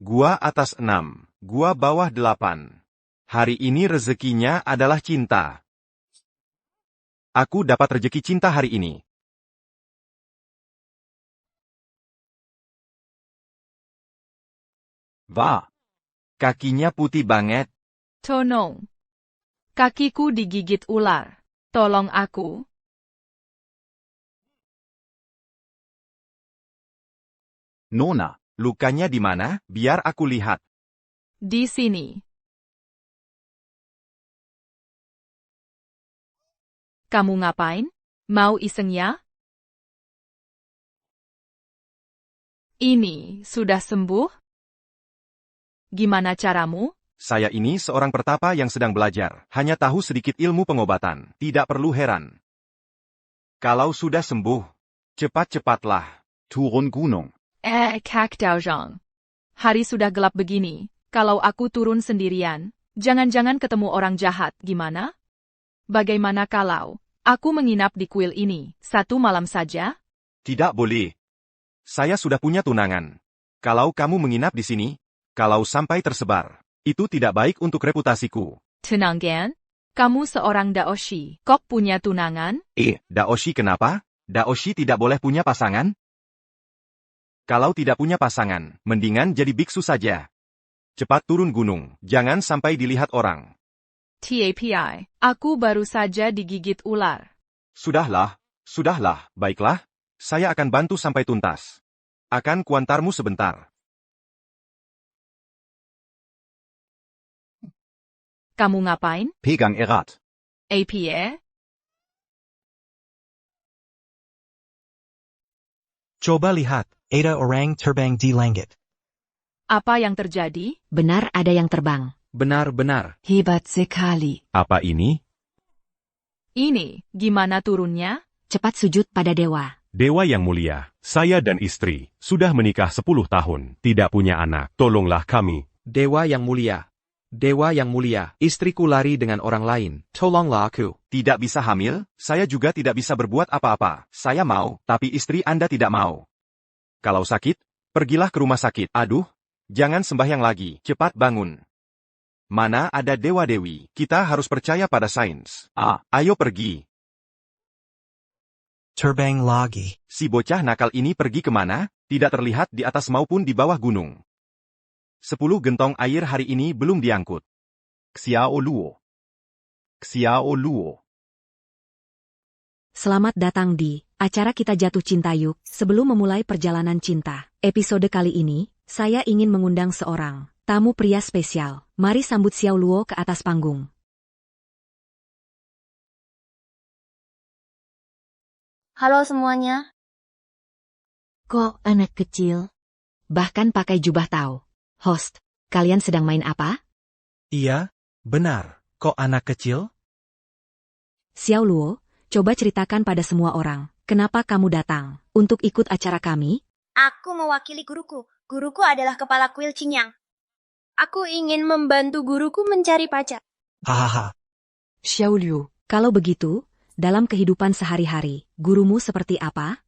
Gua atas 6, gua bawah 8. Hari ini rezekinya adalah cinta. Aku dapat rezeki cinta hari ini. Wah, kakinya putih banget. Tolong. Kakiku digigit ular. Tolong aku. Nona, lukanya di mana? Biar aku lihat. Di sini. Kamu ngapain? Mau iseng ya? Ini sudah sembuh? Gimana caramu? Saya ini seorang pertapa yang sedang belajar, hanya tahu sedikit ilmu pengobatan, tidak perlu heran. Kalau sudah sembuh, cepat-cepatlah turun gunung. Kak Daojang. Hari sudah gelap begini, kalau aku turun sendirian, jangan-jangan ketemu orang jahat, gimana? Bagaimana kalau aku menginap di kuil ini 1 malam saja? Tidak boleh. Saya sudah punya tunangan. Kalau kamu menginap di sini, kalau sampai tersebar, itu tidak baik untuk reputasiku. Tunangan? Kamu seorang Daoshi, kok punya tunangan? Daoshi kenapa? Daoshi tidak boleh punya pasangan? Kalau tidak punya pasangan, mendingan jadi biksu saja. Cepat turun gunung, jangan sampai dilihat orang. TAPI, aku baru saja digigit ular. Sudahlah, baiklah. Saya akan bantu sampai tuntas. Akan kuantarmu sebentar. Kamu ngapain? Pegang erat. APA? Coba lihat, ada orang terbang di langit. Apa yang terjadi? Benar ada yang terbang. Benar-benar. Hebat sekali. Apa ini? Ini, gimana turunnya? Cepat sujud pada dewa. Dewa yang mulia, saya dan istri, sudah menikah 10 tahun, tidak punya anak, tolonglah kami. Dewa yang mulia, istriku lari dengan orang lain, tolonglah aku. Tidak bisa hamil, saya juga tidak bisa berbuat apa-apa. Saya mau, tapi istri Anda tidak mau. Kalau sakit, pergilah ke rumah sakit. Aduh, jangan sembahyang lagi, cepat bangun. Mana ada dewa-dewi, kita harus percaya pada sains. Ayo pergi. Terbang lagi. Si bocah nakal ini pergi kemana? Tidak terlihat di atas maupun di bawah gunung. 10 gentong air hari ini belum diangkut. Xiao Luo. Selamat datang di acara Kita Jatuh Cinta Yuk. Sebelum memulai perjalanan cinta, episode kali ini, saya ingin mengundang seorang tamu pria spesial. Mari sambut Xiao Luo ke atas panggung. Halo semuanya. Kok anak kecil? Bahkan pakai jubah tahu. Host, kalian sedang main apa? Iya, benar. Kok anak kecil? Xiao Luo, coba ceritakan pada semua orang, kenapa kamu datang untuk ikut acara kami? Aku mewakili guruku. Guruku adalah kepala kuil Cinyang. Aku ingin membantu guruku mencari pacar. Hahaha. Xiao Luo, kalau begitu, dalam kehidupan sehari-hari, gurumu seperti apa?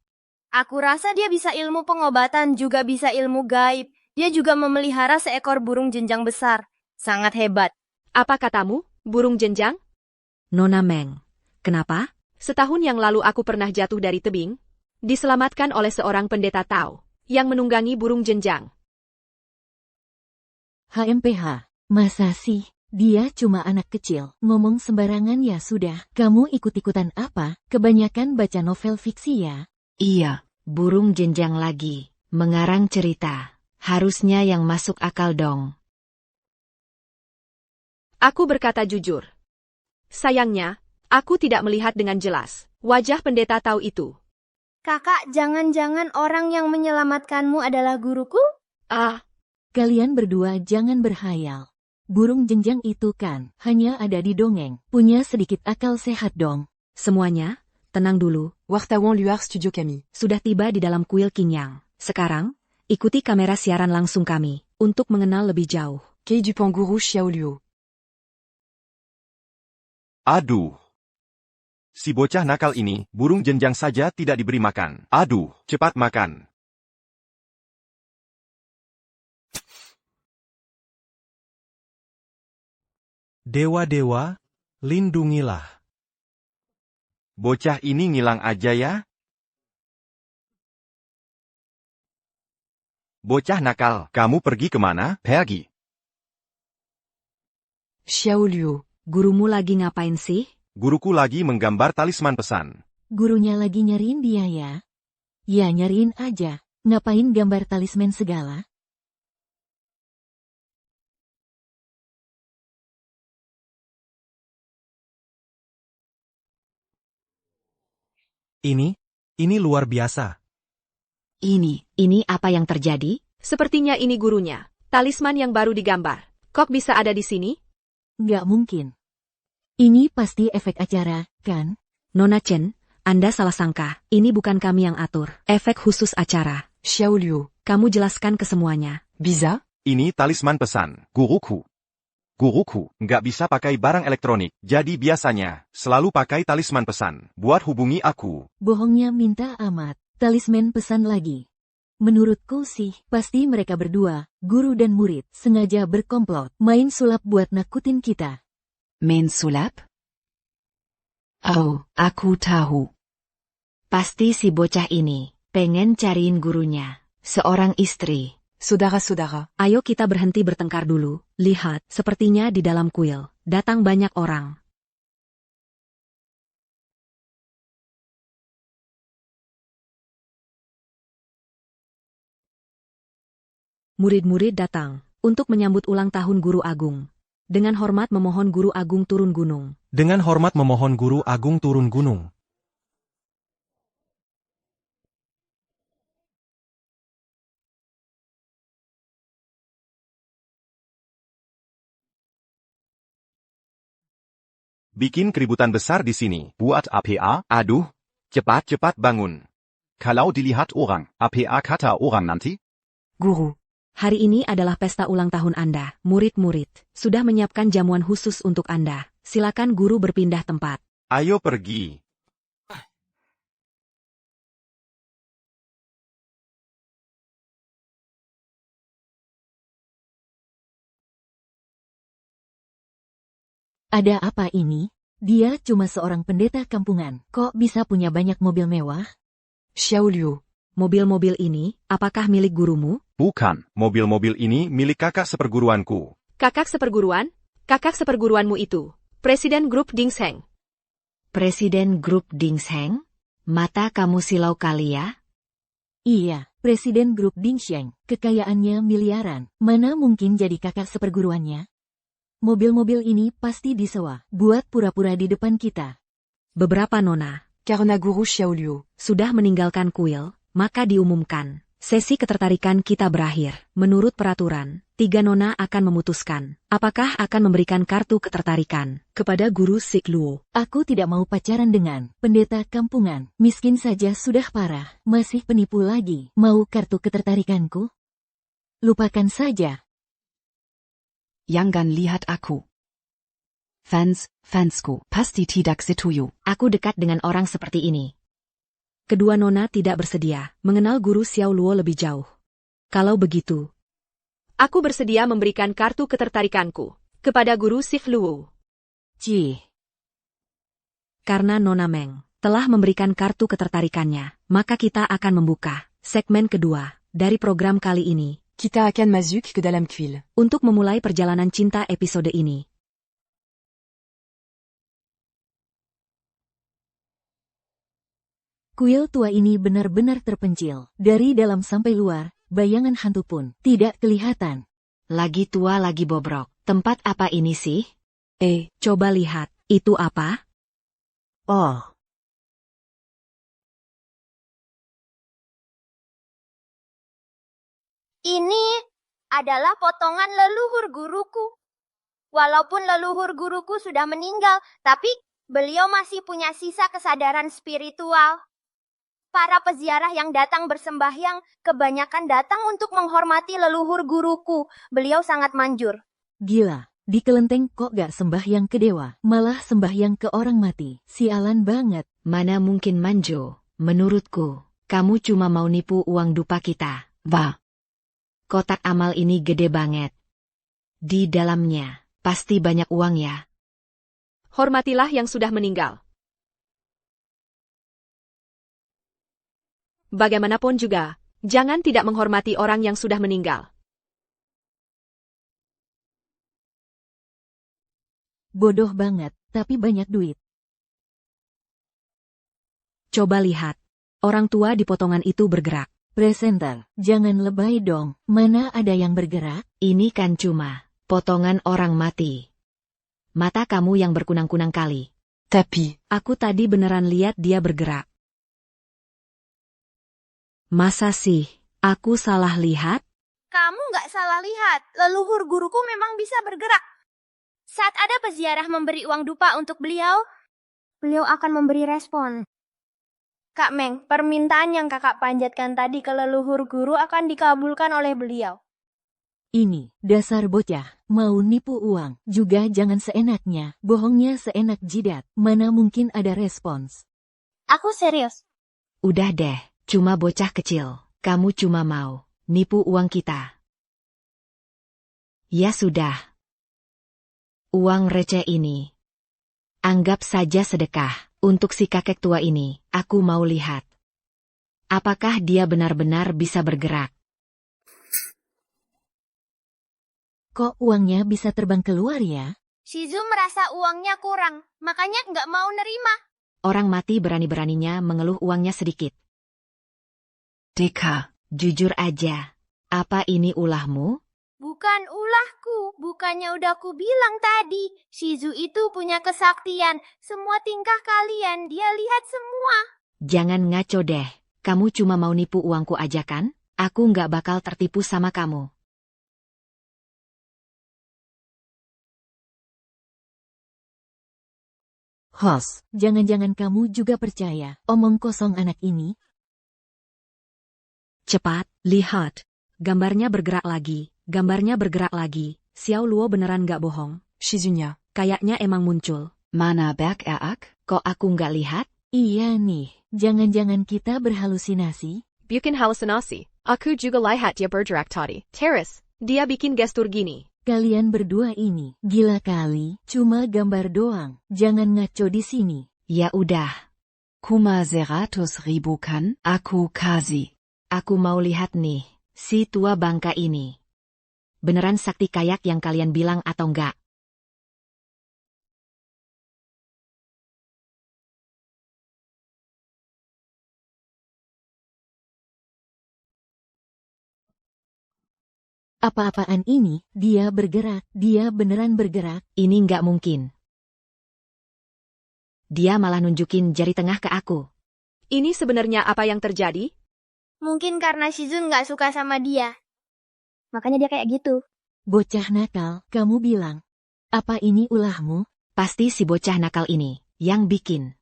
Aku rasa dia bisa ilmu pengobatan, juga bisa ilmu gaib. Dia juga memelihara seekor burung jenjang besar. Sangat hebat. Apa katamu, burung jenjang? Nona Meng, kenapa? Setahun yang lalu aku pernah jatuh dari tebing, diselamatkan oleh seorang pendeta Tao, yang menunggangi burung jenjang. HMPH, masa sih? Dia cuma anak kecil, ngomong sembarangan ya sudah. Kamu ikut-ikutan apa? Kebanyakan baca novel fiksi ya? Iya, burung jenjang lagi, mengarang cerita. Harusnya yang masuk akal dong. Aku berkata jujur. Sayangnya, aku tidak melihat dengan jelas wajah pendeta Tao itu. Kakak, jangan-jangan orang yang menyelamatkanmu adalah guruku? Kalian berdua jangan berhayal. Burung jenjang itu kan hanya ada di dongeng. Punya sedikit akal sehat dong. Semuanya, tenang dulu. Wartawan Luar Studio Kami. Sudah tiba di dalam kuil Qinyang. Sekarang, ikuti kamera siaran langsung kami, untuk mengenal lebih jauh. Quai du Panguru Xiao Luo. Aduh. Si bocah nakal ini, burung jenjang saja tidak diberi makan. Aduh, cepat makan. Dewa-dewa, lindungilah. Bocah ini ngilang aja ya? Bocah nakal, kamu pergi kemana? Pergi. Xiao Luo. Gurumu lagi ngapain sih? Guruku lagi menggambar talisman pesan. Gurunya lagi nyariin dia ya? Ya nyariin aja. Ngapain gambar talisman segala? Ini luar biasa. Ini apa yang terjadi? Sepertinya ini gurunya. Talisman yang baru digambar. Kok bisa ada di sini? Nggak mungkin. Ini pasti efek acara, kan? Nona Chen, Anda salah sangka. Ini bukan kami yang atur. Efek khusus acara. Xiao Luo. Kamu jelaskan ke semuanya. Bisa? Ini talisman pesan. Guruku. Guruku nggak bisa pakai barang elektronik, jadi biasanya selalu pakai talisman pesan. Buat hubungi aku. Bohongnya minta amat. Talisman pesan lagi. Menurutku sih, pasti mereka berdua, guru dan murid, sengaja berkomplot, main sulap buat nakutin kita. Main sulap? Oh, aku tahu. Pasti si bocah ini pengen cariin gurunya. Seorang istri. Saudara-saudara. Ayo kita berhenti bertengkar dulu. Lihat, sepertinya di dalam kuil datang banyak orang. Murid-murid datang untuk menyambut ulang tahun Guru Agung. Dengan hormat memohon Guru Agung turun gunung. Dengan hormat memohon Guru Agung turun gunung. Bikin keributan besar di sini. Buat apa? Aduh, cepat-cepat bangun. Kalau dilihat orang, apa kata orang nanti? Guru. Hari ini adalah pesta ulang tahun Anda. Murid-murid sudah menyiapkan jamuan khusus untuk Anda. Silakan guru berpindah tempat. Ayo pergi. Ada apa ini? Dia cuma seorang pendeta kampungan. Kok bisa punya banyak mobil mewah? Xiao Luo. Mobil-mobil ini, apakah milik gurumu? Bukan, mobil-mobil ini milik kakak seperguruanku. Kakak seperguruan? Kakak seperguruanmu itu. Presiden grup Dingseng. Presiden grup Dingseng? Mata kamu silau kali ya? Iya, presiden grup Dingsheng. Kekayaannya miliaran. Mana mungkin jadi kakak seperguruannya? Mobil-mobil ini pasti disewa, buat pura-pura di depan kita. Beberapa nona Karena Guru Xiao Luo sudah meninggalkan kuil, maka diumumkan. Sesi ketertarikan kita berakhir. Menurut peraturan, 3 nona akan memutuskan apakah akan memberikan kartu ketertarikan kepada Guru Sik Luo. Aku tidak mau pacaran dengan pendeta kampungan. Miskin saja sudah parah, masih penipu lagi. Mau kartu ketertarikanku? Lupakan saja. Jangan lihat aku. Fansku, pasti tidak setuju. Aku dekat dengan orang seperti ini. Kedua nona tidak bersedia mengenal Guru Xiao Luo lebih jauh. Kalau begitu, Aku bersedia memberikan kartu ketertarikanku kepada Guru Sik Luo. Cih. Karena Nona Meng telah memberikan kartu ketertarikannya, maka kita akan membuka segmen kedua dari program kali ini. Kita akan masuk ke dalam kuil. Untuk memulai perjalanan cinta episode ini. Kuil tua ini benar-benar terpencil. Dari dalam sampai luar, bayangan hantu pun tidak kelihatan. Lagi tua lagi bobrok. Tempat apa ini sih? Coba lihat. Itu apa? Oh. Ini adalah potongan leluhur guruku. Walaupun leluhur guruku sudah meninggal, tapi beliau masih punya sisa kesadaran spiritual. Para peziarah yang datang bersembahyang kebanyakan datang untuk menghormati leluhur guruku. Beliau sangat manjur. Gila, di kelenteng kok gak sembahyang ke dewa, malah sembahyang ke orang mati. Sialan banget. Mana mungkin manjo? Menurutku, kamu cuma mau nipu uang dupa kita. Wah. Kotak amal ini gede banget. Di dalamnya, pasti banyak uang ya. Hormatilah yang sudah meninggal. Bagaimanapun juga, jangan tidak menghormati orang yang sudah meninggal. Bodoh banget, tapi banyak duit. Coba lihat. Orang tua di potongan itu bergerak. Presenter, jangan lebay dong. Mana ada yang bergerak? Ini kan cuma potongan orang mati. Mata kamu yang berkunang-kunang kali. Tapis. Aku tadi beneran lihat dia bergerak. Masa sih, aku salah lihat? Kamu nggak salah lihat, leluhur guruku memang bisa bergerak. Saat ada peziarah memberi uang dupa untuk beliau akan memberi respon. Kak Meng, permintaan yang kakak panjatkan tadi ke leluhur guru akan dikabulkan oleh beliau. Ini, dasar bocah, mau nipu uang, juga jangan seenaknya, bohongnya seenak jidat, mana mungkin ada respons. Aku serius. Udah deh, cuma bocah kecil. Kamu cuma mau nipu uang kita. Ya sudah. Uang receh ini. Anggap saja sedekah. Untuk si kakek tua ini, aku mau lihat. Apakah dia benar-benar bisa bergerak? Kok uangnya bisa terbang keluar ya? Shizu merasa uangnya kurang, makanya nggak mau nerima. Orang mati berani-beraninya mengeluh uangnya sedikit. Deka. Jujur aja, apa ini ulahmu? Bukan ulahku, bukannya udah ku bilang tadi. Shizu itu punya kesaktian. Semua tingkah kalian, dia lihat semua. Jangan ngaco deh, kamu cuma mau nipu uangku aja kan? Aku nggak bakal tertipu sama kamu. Hos, jangan-jangan kamu juga percaya, omong kosong anak ini? Cepat, lihat. Gambarnya bergerak lagi. Gambarnya bergerak lagi. Xiao Luo beneran gak bohong. Shizunya. Kayaknya emang muncul. Mana bergerak? Kok aku nggak lihat? Iya nih, jangan-jangan kita berhalusinasi? Bukan halusinasi. Aku juga lihat dia bergerak tadi. Teres, dia bikin gestur gini. Kalian berdua ini, gila kali, cuma gambar doang, jangan ngaco di sini. Ya udah. Kuma 100.000 kan? Aku kasih. Aku mau lihat nih, si tua bangka ini. Beneran sakti kayak yang kalian bilang atau enggak? Apa-apaan ini, dia bergerak, dia beneran bergerak. Ini nggak mungkin. Dia malah nunjukin jari tengah ke aku. Ini sebenarnya apa yang terjadi? Mungkin karena Shizun nggak suka sama dia. Makanya dia kayak gitu. Bocah nakal, kamu bilang. Apa ini ulahmu? Pasti si bocah nakal ini, yang bikin.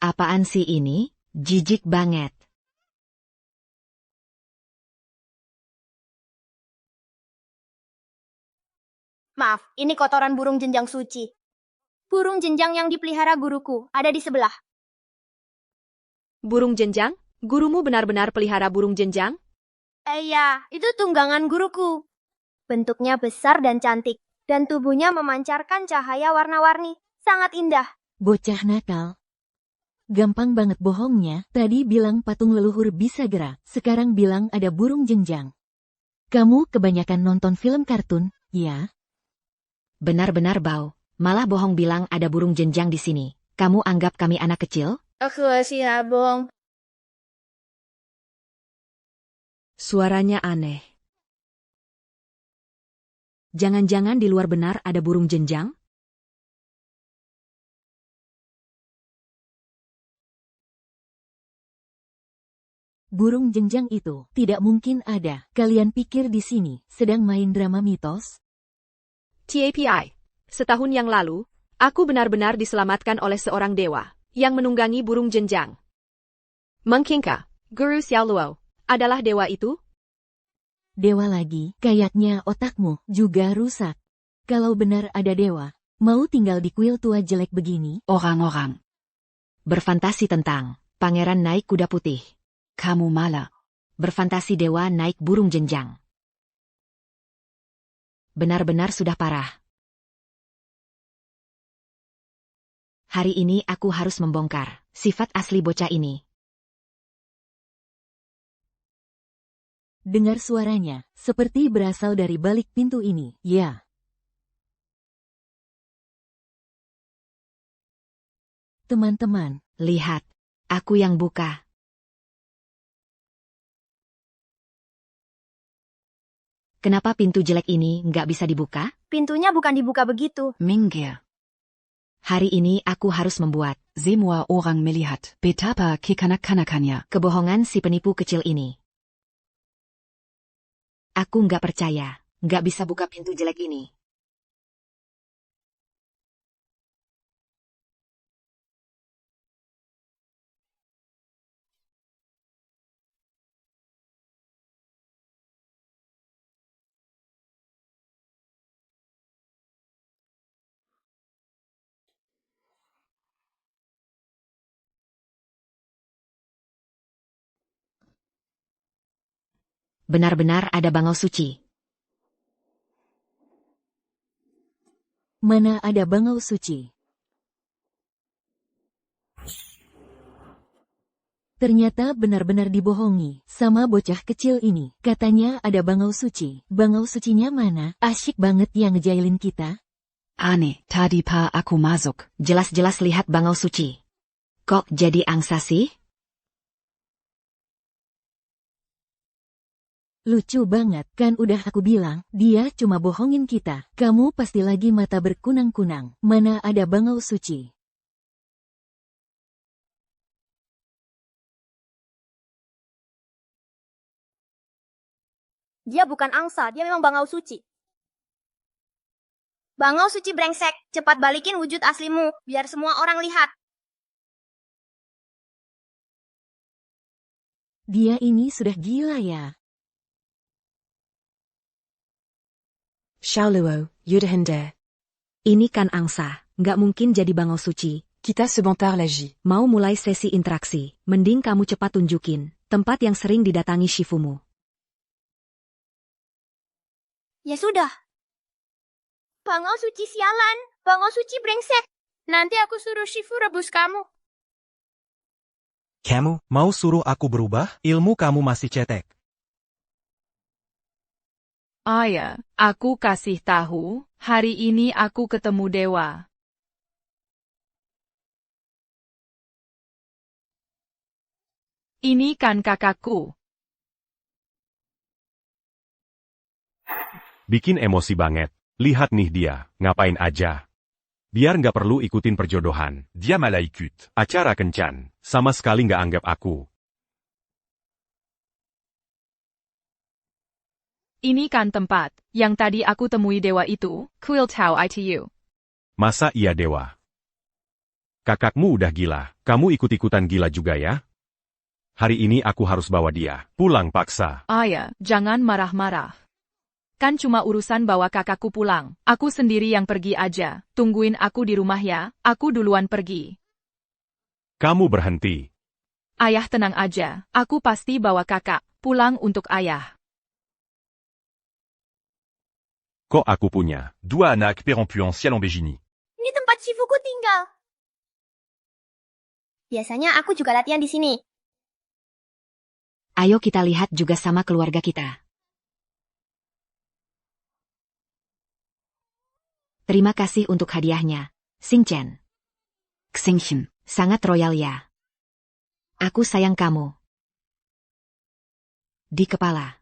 Apaan sih ini? Jijik banget. Maaf, ini kotoran burung jenjang suci. Burung jenjang yang dipelihara guruku, ada di sebelah. Burung jenjang? Gurumu benar-benar pelihara burung jenjang? Iya, itu tunggangan guruku. Bentuknya besar dan cantik, dan tubuhnya memancarkan cahaya warna-warni. Sangat indah. Bocah nakal. Gampang banget bohongnya, tadi bilang patung leluhur bisa gerak, sekarang bilang ada burung jenjang. Kamu kebanyakan nonton film kartun, ya? Benar-benar bau. Malah bohong bilang ada burung jenjang di sini. Kamu anggap kami anak kecil? Aku masih habong. Suaranya aneh. Jangan-jangan di luar benar ada burung jenjang? Burung jenjang itu tidak mungkin ada. Kalian pikir di sini sedang main drama mitos? TAPI. Setahun yang lalu, aku benar-benar diselamatkan oleh seorang dewa yang menunggangi burung jenjang. Mungkinkah Guru Xiao Luo adalah dewa itu? Dewa lagi, kayaknya otakmu juga rusak. Kalau benar ada dewa, mau tinggal di kuil tua jelek begini? Orang-orang. Berfantasi tentang pangeran naik kuda putih. Kamu malah. Berfantasi dewa naik burung jenjang. benar-benar sudah parah. Hari ini aku harus membongkar sifat asli bocah ini. Dengar suaranya, seperti berasal dari balik pintu ini. Ya. Teman-teman, Lihat, aku yang buka. Kenapa pintu jelek ini nggak bisa dibuka? Pintunya bukan dibuka begitu. Minggir. Hari ini aku harus membuat Semua orang melihat betapa kekanak-kanakannya. kebohongan si penipu kecil ini. Aku nggak percaya, nggak bisa buka pintu jelek ini. Benar-benar ada bangau suci. mana ada bangau suci? Ternyata benar-benar dibohongi sama bocah kecil ini. Katanya ada bangau suci. Bangau sucinya mana? Asyik banget yang ngejailin kita. Aneh, tadi pa aku masuk. Jelas-jelas lihat bangau suci. Kok jadi angsa sih? Lucu banget, kan udah aku bilang, dia cuma bohongin kita. Kamu pasti lagi mata berkunang-kunang. Mana ada bangau suci? Dia bukan angsa, dia memang bangau suci. Bangau suci brengsek, cepat balikin wujud aslimu, biar semua orang lihat. Dia ini sudah gila ya. Xiaoluo, Yudhende. Ini kan angsa, nggak mungkin jadi bangau suci. Kita sebentar lagi. Mau mulai sesi interaksi, mending kamu cepat tunjukin tempat yang sering didatangi Shifumu. Ya sudah. Bangau suci sialan, bangau suci brengsek. Nanti aku suruh Shifu rebus kamu. Kamu mau suruh aku berubah? Ilmu kamu masih cetek. Ayah, aku kasih tahu, hari ini aku ketemu dewa. Ini kan kakakku. Bikin emosi banget. Lihat nih dia, ngapain aja. Biar nggak perlu ikutin perjodohan. Dia malah ikut. Acara kencan, sama sekali nggak anggap aku. Ini kan tempat yang tadi aku temui dewa itu, Quill Tau Itu. Masa iya dewa? Kakakmu udah gila, kamu ikut-ikutan gila juga ya? Hari ini aku harus bawa dia pulang paksa. Ayah, jangan marah-marah. Kan cuma urusan bawa kakakku pulang. Aku sendiri yang pergi aja. Tungguin aku di rumah ya, aku duluan pergi. Kamu berhenti. Ayah tenang aja, aku pasti bawa kakak pulang untuk ayah. Kok aku punya 2 anak perempuan Xiaolongbegini. Ini tempat Shifuku tinggal. Biasanya aku juga latihan di sini. Ayo kita lihat juga sama keluarga kita. Terima kasih untuk hadiahnya, Xingchen. Xingchen. Sangat royal ya. Aku sayang kamu. Di kepala.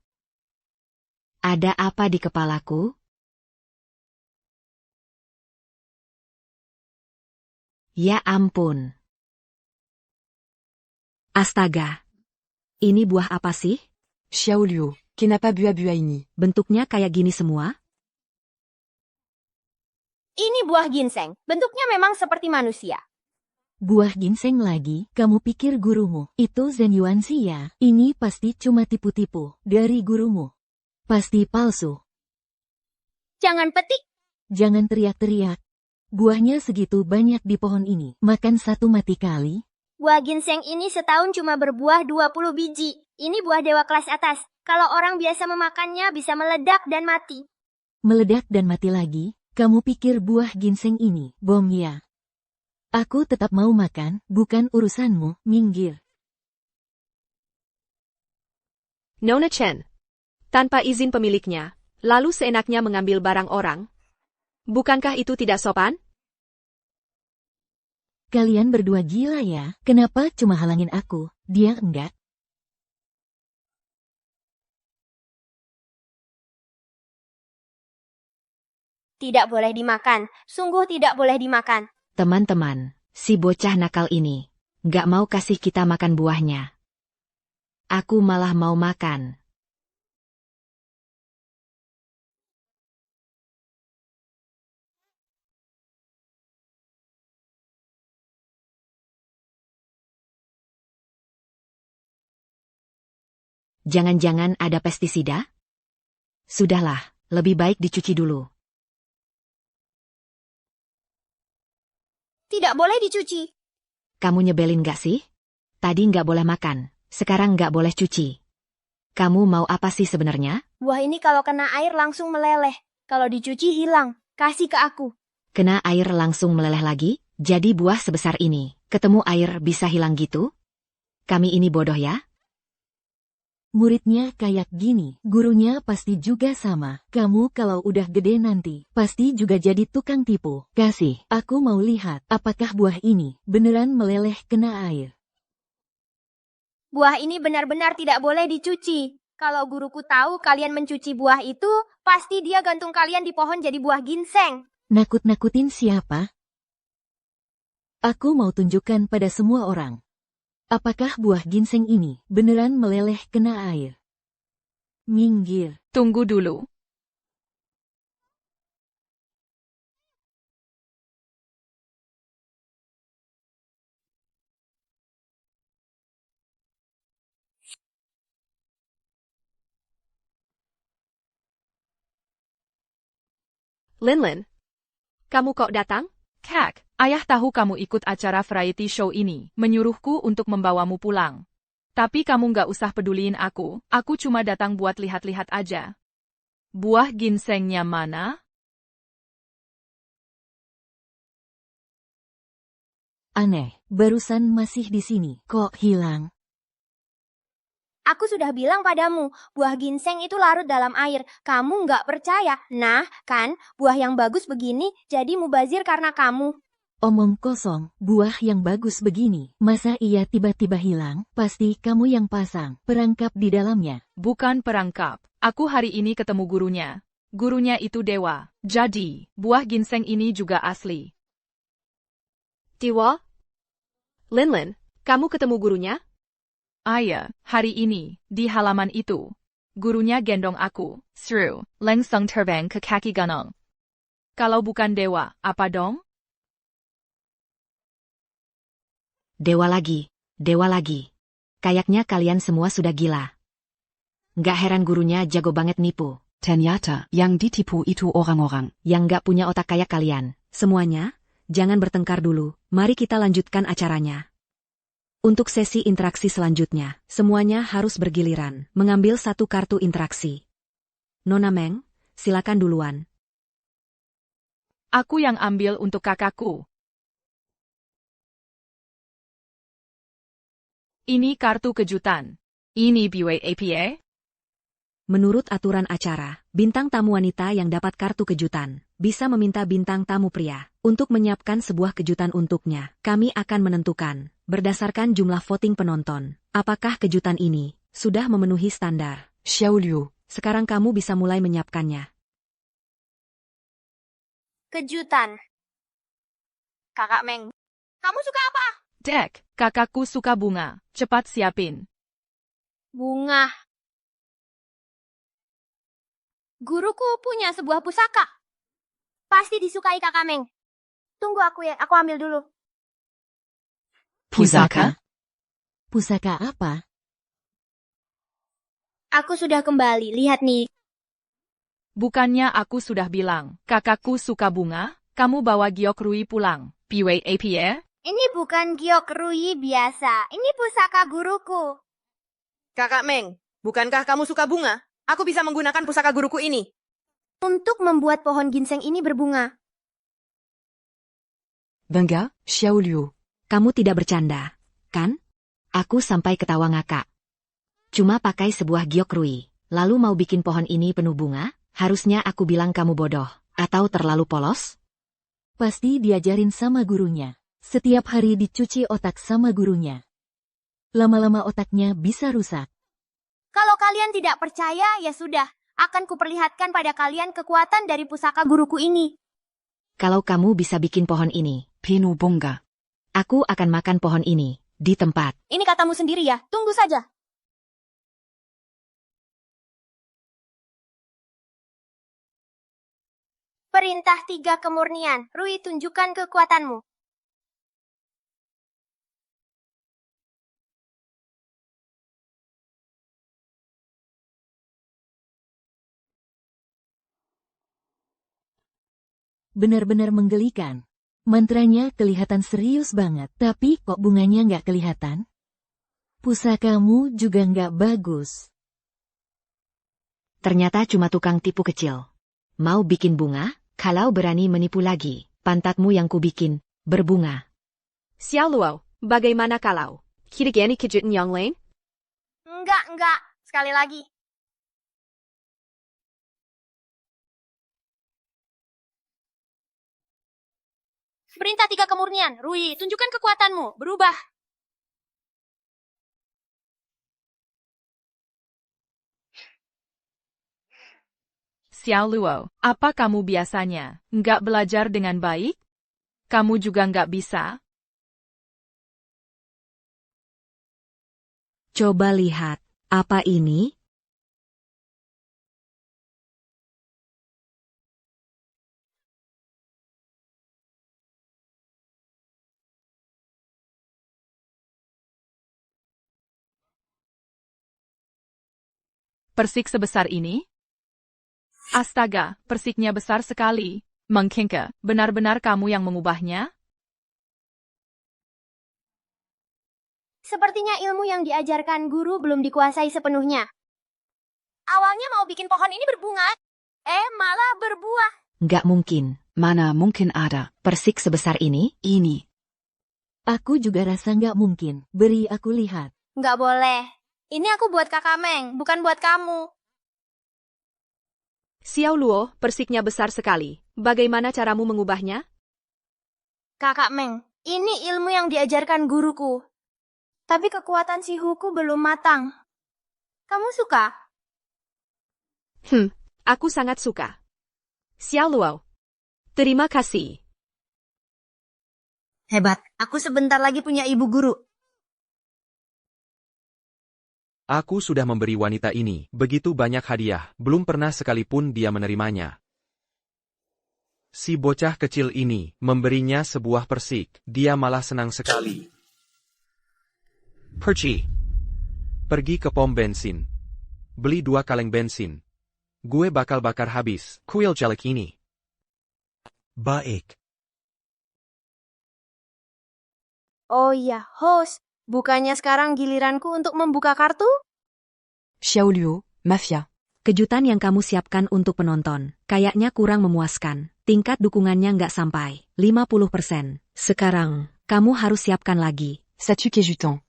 Ada apa di kepalaku? Ya ampun. Astaga. Ini buah apa sih? Xiaoluo, kenapa buah-buah ini? Bentuknya kayak gini semua? Ini buah ginseng. Bentuknya memang seperti manusia. Buah ginseng lagi, kamu pikir gurumu itu Zhen Yuanxi ya? Ini pasti cuma tipu-tipu dari gurumu. Pasti palsu. Jangan petik. Jangan teriak-teriak. Buahnya segitu banyak di pohon ini. Makan satu mati kali. Buah ginseng ini setahun cuma berbuah 20 biji. Ini buah dewa kelas atas. Kalau orang biasa memakannya bisa meledak dan mati. Meledak dan mati lagi, kamu pikir buah ginseng ini bom ya? Aku tetap mau makan, bukan urusanmu, minggir. Nona Chen. Tanpa izin pemiliknya, lalu seenaknya mengambil barang orang. Bukankah itu tidak sopan? Kalian berdua gila ya, kenapa cuma halangin aku, dia enggak? Tidak boleh dimakan, sungguh tidak boleh dimakan. Teman-teman, si bocah nakal ini nggak mau kasih kita makan buahnya. Aku malah mau makan. Jangan-jangan ada pestisida? Sudahlah, lebih baik dicuci dulu. Tidak boleh dicuci. Kamu nyebelin gak sih? Tadi nggak boleh makan, sekarang nggak boleh cuci. Kamu mau apa sih sebenarnya? Buah ini kalau kena air langsung meleleh. Kalau dicuci hilang. Kasih ke aku. Kena air langsung meleleh lagi? Jadi buah sebesar ini, ketemu air bisa hilang gitu? Kami ini bodoh ya? Muridnya kayak gini, gurunya pasti juga sama. Kamu kalau udah gede nanti, pasti juga jadi tukang tipu. Kasih, aku mau lihat apakah buah ini beneran meleleh kena air. Buah ini benar-benar tidak boleh dicuci. Kalau guruku tahu kalian mencuci buah itu, pasti dia gantung kalian di pohon jadi buah ginseng. Nakut-nakutin siapa? Aku mau tunjukkan pada semua orang. Apakah buah ginseng ini beneran meleleh kena air? Minggir. Tunggu dulu. Linlin, kamu kok datang? Kak, ayah tahu kamu ikut acara variety show ini, menyuruhku untuk membawamu pulang. Tapi kamu nggak usah peduliin aku cuma datang buat lihat-lihat aja. Buah ginsengnya mana? Aneh, barusan masih di sini, kok hilang? Aku sudah bilang padamu, buah ginseng itu larut dalam air. Kamu nggak percaya. Nah, kan, buah yang bagus begini jadi mubazir karena kamu. Omong kosong, buah yang bagus begini, masa iya tiba-tiba hilang? Pasti kamu yang pasang perangkap di dalamnya. Bukan perangkap. Aku hari ini ketemu gurunya. Gurunya itu dewa. Jadi, buah ginseng ini juga asli. Tiwa? Linlin, kamu ketemu gurunya? Ayah, hari ini, di halaman itu. Gurunya gendong aku, seru, langsung terbang ke kaki gunung. Kalau bukan dewa, apa dong? Dewa lagi, dewa lagi. Kayaknya kalian semua sudah gila. Nggak heran gurunya jago banget nipu. Ternyata yang ditipu itu orang-orang yang nggak punya otak kayak kalian. Semuanya, jangan bertengkar dulu. Mari kita lanjutkan acaranya. Untuk sesi interaksi selanjutnya, semuanya harus bergiliran mengambil satu kartu interaksi. Nona Meng, silakan duluan. Aku yang ambil untuk kakakku. Ini kartu kejutan. Ini BWAPA? Menurut aturan acara, bintang tamu wanita yang dapat kartu kejutan bisa meminta bintang tamu pria untuk menyiapkan sebuah kejutan untuknya. Kami akan menentukan, berdasarkan jumlah voting penonton, apakah kejutan ini sudah memenuhi standar. Xiaoliu. Sekarang kamu bisa mulai menyiapkannya. Kejutan. Kakak Meng, kamu suka apa? Dek, kakakku suka bunga. Cepat siapin. Bunga. Guruku punya sebuah pusaka. Pasti disukai kakak Meng. Tunggu aku ambil dulu. Pusaka? Pusaka apa? Aku sudah kembali, lihat nih. Bukannya aku sudah bilang, kakakku suka bunga? Kamu bawa giok rui pulang. BWAPA? Ini bukan giok rui biasa, ini pusaka guruku. Kakak Meng, bukankah kamu suka bunga? Aku bisa menggunakan pusaka guruku ini. untuk membuat pohon ginseng ini berbunga. Benga, Xiao Liu. Kamu tidak bercanda, kan? Aku sampai ketawa ngakak. Cuma pakai sebuah gyokrui, lalu mau bikin pohon ini penuh bunga? Harusnya aku bilang kamu bodoh, atau terlalu polos? Pasti diajarin sama gurunya. Setiap hari dicuci otak sama gurunya. Lama-lama otaknya bisa rusak. Kalau kalian tidak percaya, ya sudah. Akan kuperlihatkan pada kalian kekuatan dari pusaka guruku ini. Kalau kamu bisa bikin pohon ini, Pinu Bunga. aku akan makan pohon ini, di tempat. Ini katamu sendiri ya, tunggu saja. Perintah 3 kemurnian, Rui tunjukkan kekuatanmu. Benar-benar menggelikan. Mantranya kelihatan serius banget, tapi kok bunganya nggak kelihatan? Pusakamu juga nggak bagus. Ternyata cuma tukang tipu kecil. Mau bikin bunga? Kalau berani menipu lagi, pantatmu yang kubikin, berbunga. Xiao Luo, bagaimana kalau? Kirigani kejutan yang lain? Enggak. Sekali lagi. Perintah 3 kemurnian, Rui, tunjukkan kekuatanmu, berubah. Xiao Luo, apa kamu biasanya nggak belajar dengan baik? Kamu juga nggak bisa? Coba lihat, apa ini? Persik sebesar ini? Astaga, persiknya besar sekali. Mengkengke, benar-benar kamu yang mengubahnya? Sepertinya ilmu yang diajarkan guru belum dikuasai sepenuhnya. Awalnya mau bikin pohon ini berbunga, malah berbuah. Nggak mungkin. Mana mungkin ada. Persik sebesar ini? Ini. Aku juga rasa nggak mungkin. Beri aku lihat. Nggak boleh. Ini aku buat Kakak Meng, bukan buat kamu. Xiao Luo, persiknya besar sekali. Bagaimana caramu mengubahnya? Kakak Meng, ini ilmu yang diajarkan guruku. Tapi kekuatan si Huku belum matang. Kamu suka? Aku sangat suka. Xiao Luo, terima kasih. Hebat, aku sebentar lagi punya ibu guru. Aku sudah memberi wanita ini begitu banyak hadiah, belum pernah sekalipun dia menerimanya. Si bocah kecil ini memberinya sebuah persik, dia malah senang sekali. Pergi ke pom bensin. Beli 2 kaleng bensin. Gue bakal bakar habis kuil jelek ini. Baik. Oh iya, host. Bukannya sekarang giliranku untuk membuka kartu? Xiao Liu, Mafia. Kejutan yang kamu siapkan untuk penonton, kayaknya kurang memuaskan. Tingkat dukungannya nggak sampai 50%. Sekarang, kamu harus siapkan lagi. Satu kejutan.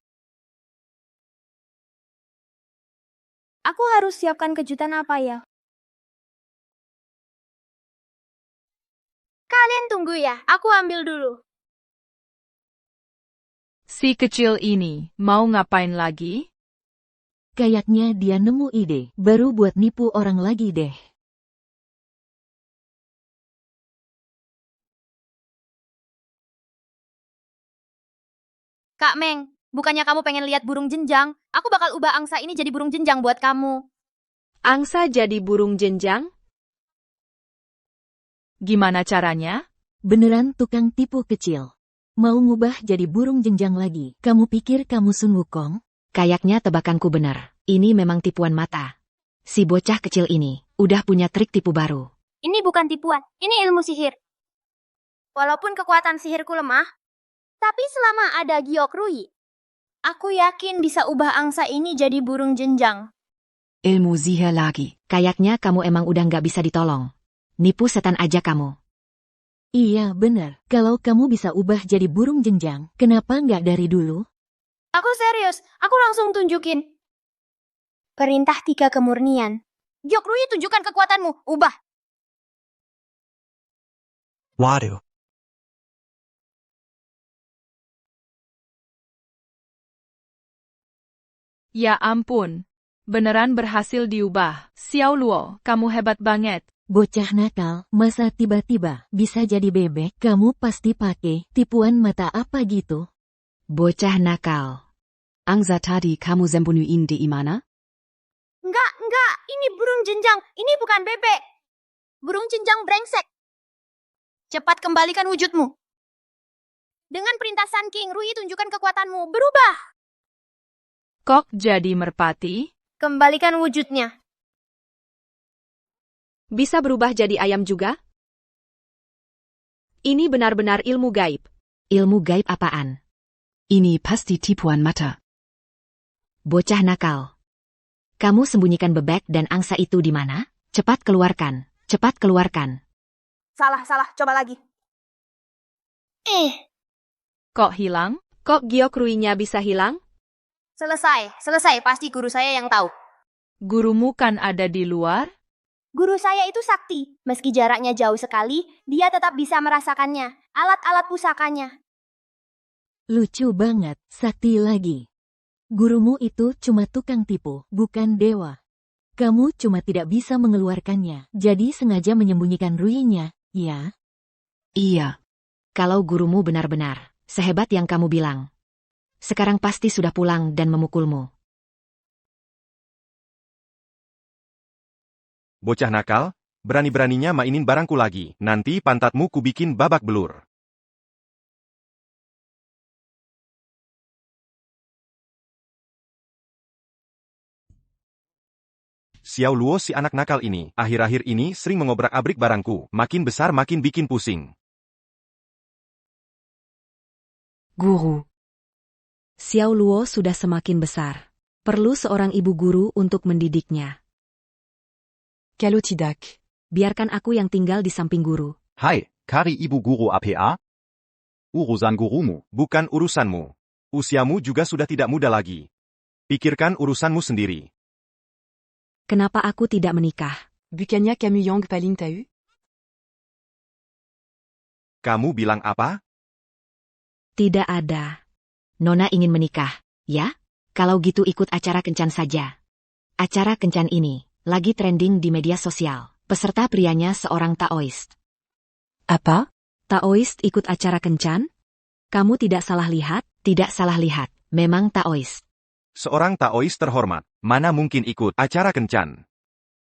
Aku harus siapkan kejutan apa ya? Kalian tunggu ya, aku ambil dulu. Si kecil ini mau ngapain lagi? Kayaknya dia nemu ide, baru buat nipu orang lagi deh. Kak Meng, bukannya kamu pengen lihat burung jenjang? Aku bakal ubah angsa ini jadi burung jenjang buat kamu. Angsa jadi burung jenjang? Gimana caranya? Beneran tukang tipu kecil. Mau ngubah jadi burung jenjang lagi. Kamu pikir kamu Sun Wukong? Kayaknya tebakanku benar. Ini memang tipuan mata. Si bocah kecil ini udah punya trik tipu baru. Ini bukan tipuan, ini ilmu sihir. Walaupun kekuatan sihirku lemah, tapi selama ada giok Rui, aku yakin bisa ubah angsa ini jadi burung jenjang. Ilmu sihir lagi. Kayaknya kamu emang udah nggak bisa ditolong. Nipu setan aja kamu. Iya benar, kalau kamu bisa ubah jadi burung jenjang, kenapa nggak dari dulu? Aku serius, aku langsung tunjukin. Perintah 3 kemurnian. Gyokrui, tunjukkan kekuatanmu, ubah. Waduh. Ya ampun. Beneran berhasil diubah. Xiao Luo, kamu hebat banget. Bocah nakal, masa tiba-tiba bisa jadi bebek? Kamu pasti pakai tipuan mata apa gitu? Bocah nakal. Angza tadi kamu sembunyiin di mana? Enggak, ini burung jenjang, ini bukan bebek. Burung jenjang brengsek. Cepat kembalikan wujudmu. Dengan perintah Sun King, Rui tunjukkan kekuatanmu, berubah. Kok jadi merpati? Kembalikan wujudnya. Bisa berubah jadi ayam juga? Ini benar-benar ilmu gaib. Ilmu gaib apaan? Ini pasti tipuan mata. Bocah nakal. Kamu sembunyikan bebek dan angsa itu di mana? Cepat keluarkan. Cepat keluarkan. Salah, coba lagi. Kok hilang? Kok Gyokrui-nya bisa hilang? Selesai, pasti guru saya yang tahu. Gurumu kan ada di luar? Guru saya itu sakti. Meski jaraknya jauh sekali, dia tetap bisa merasakannya. Alat-alat pusakanya. Lucu banget, sakti lagi. Gurumu itu cuma tukang tipu, bukan dewa. Kamu cuma tidak bisa mengeluarkannya, jadi sengaja menyembunyikan Rui-nya, ya? Iya. Kalau gurumu benar-benar sehebat yang kamu bilang, sekarang pasti sudah pulang dan memukulmu. Bocah nakal, berani-beraninya mainin barangku lagi. Nanti pantatmu kubikin babak belur. Xiao Luo si anak nakal ini, akhir-akhir ini sering mengobrak-abrik barangku. Makin besar makin bikin pusing. Guru. Xiao Luo sudah semakin besar. Perlu seorang ibu guru untuk mendidiknya. Kalau tidak, Biarkan aku yang tinggal di samping guru. Hai, Kari Ibu Guru APA? Urusan gurumu. Bukan urusanmu. Usiamu juga sudah tidak muda lagi. Pikirkan urusanmu sendiri. Kenapa aku tidak menikah? bukannya kamu yang paling tahu? Kamu bilang apa? Tidak ada. Nona ingin menikah, ya? Kalau gitu ikut acara kencan saja. Acara kencan ini lagi trending di media sosial. Peserta prianya seorang Taoist. Apa? Taoist ikut acara kencan? Kamu tidak salah lihat? Tidak salah lihat. Memang Taoist. Seorang Taoist terhormat, mana mungkin ikut acara kencan?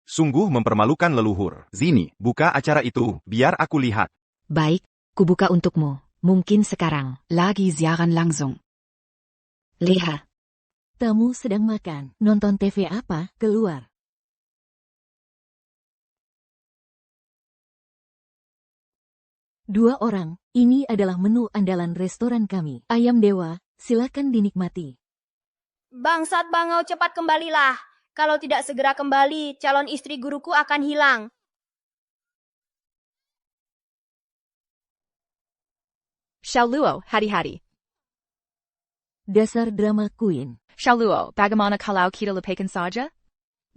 Sungguh mempermalukan leluhur. Zini, Buka acara itu, biar aku lihat. Baik, kubuka untukmu. Mungkin sekarang. Lagi siaran langsung. Lihat. Tamu sedang makan, nonton TV apa, keluar. Dua orang, ini adalah menu andalan restoran kami. Ayam dewa, silakan dinikmati. Bangsat bangau, cepat kembalilah. Kalau tidak segera kembali, calon istri guruku akan hilang. Xiao Luo, hari-hari. Dasar drama queen. Xiao Luo, bagaimana kalau kita lupakan saja?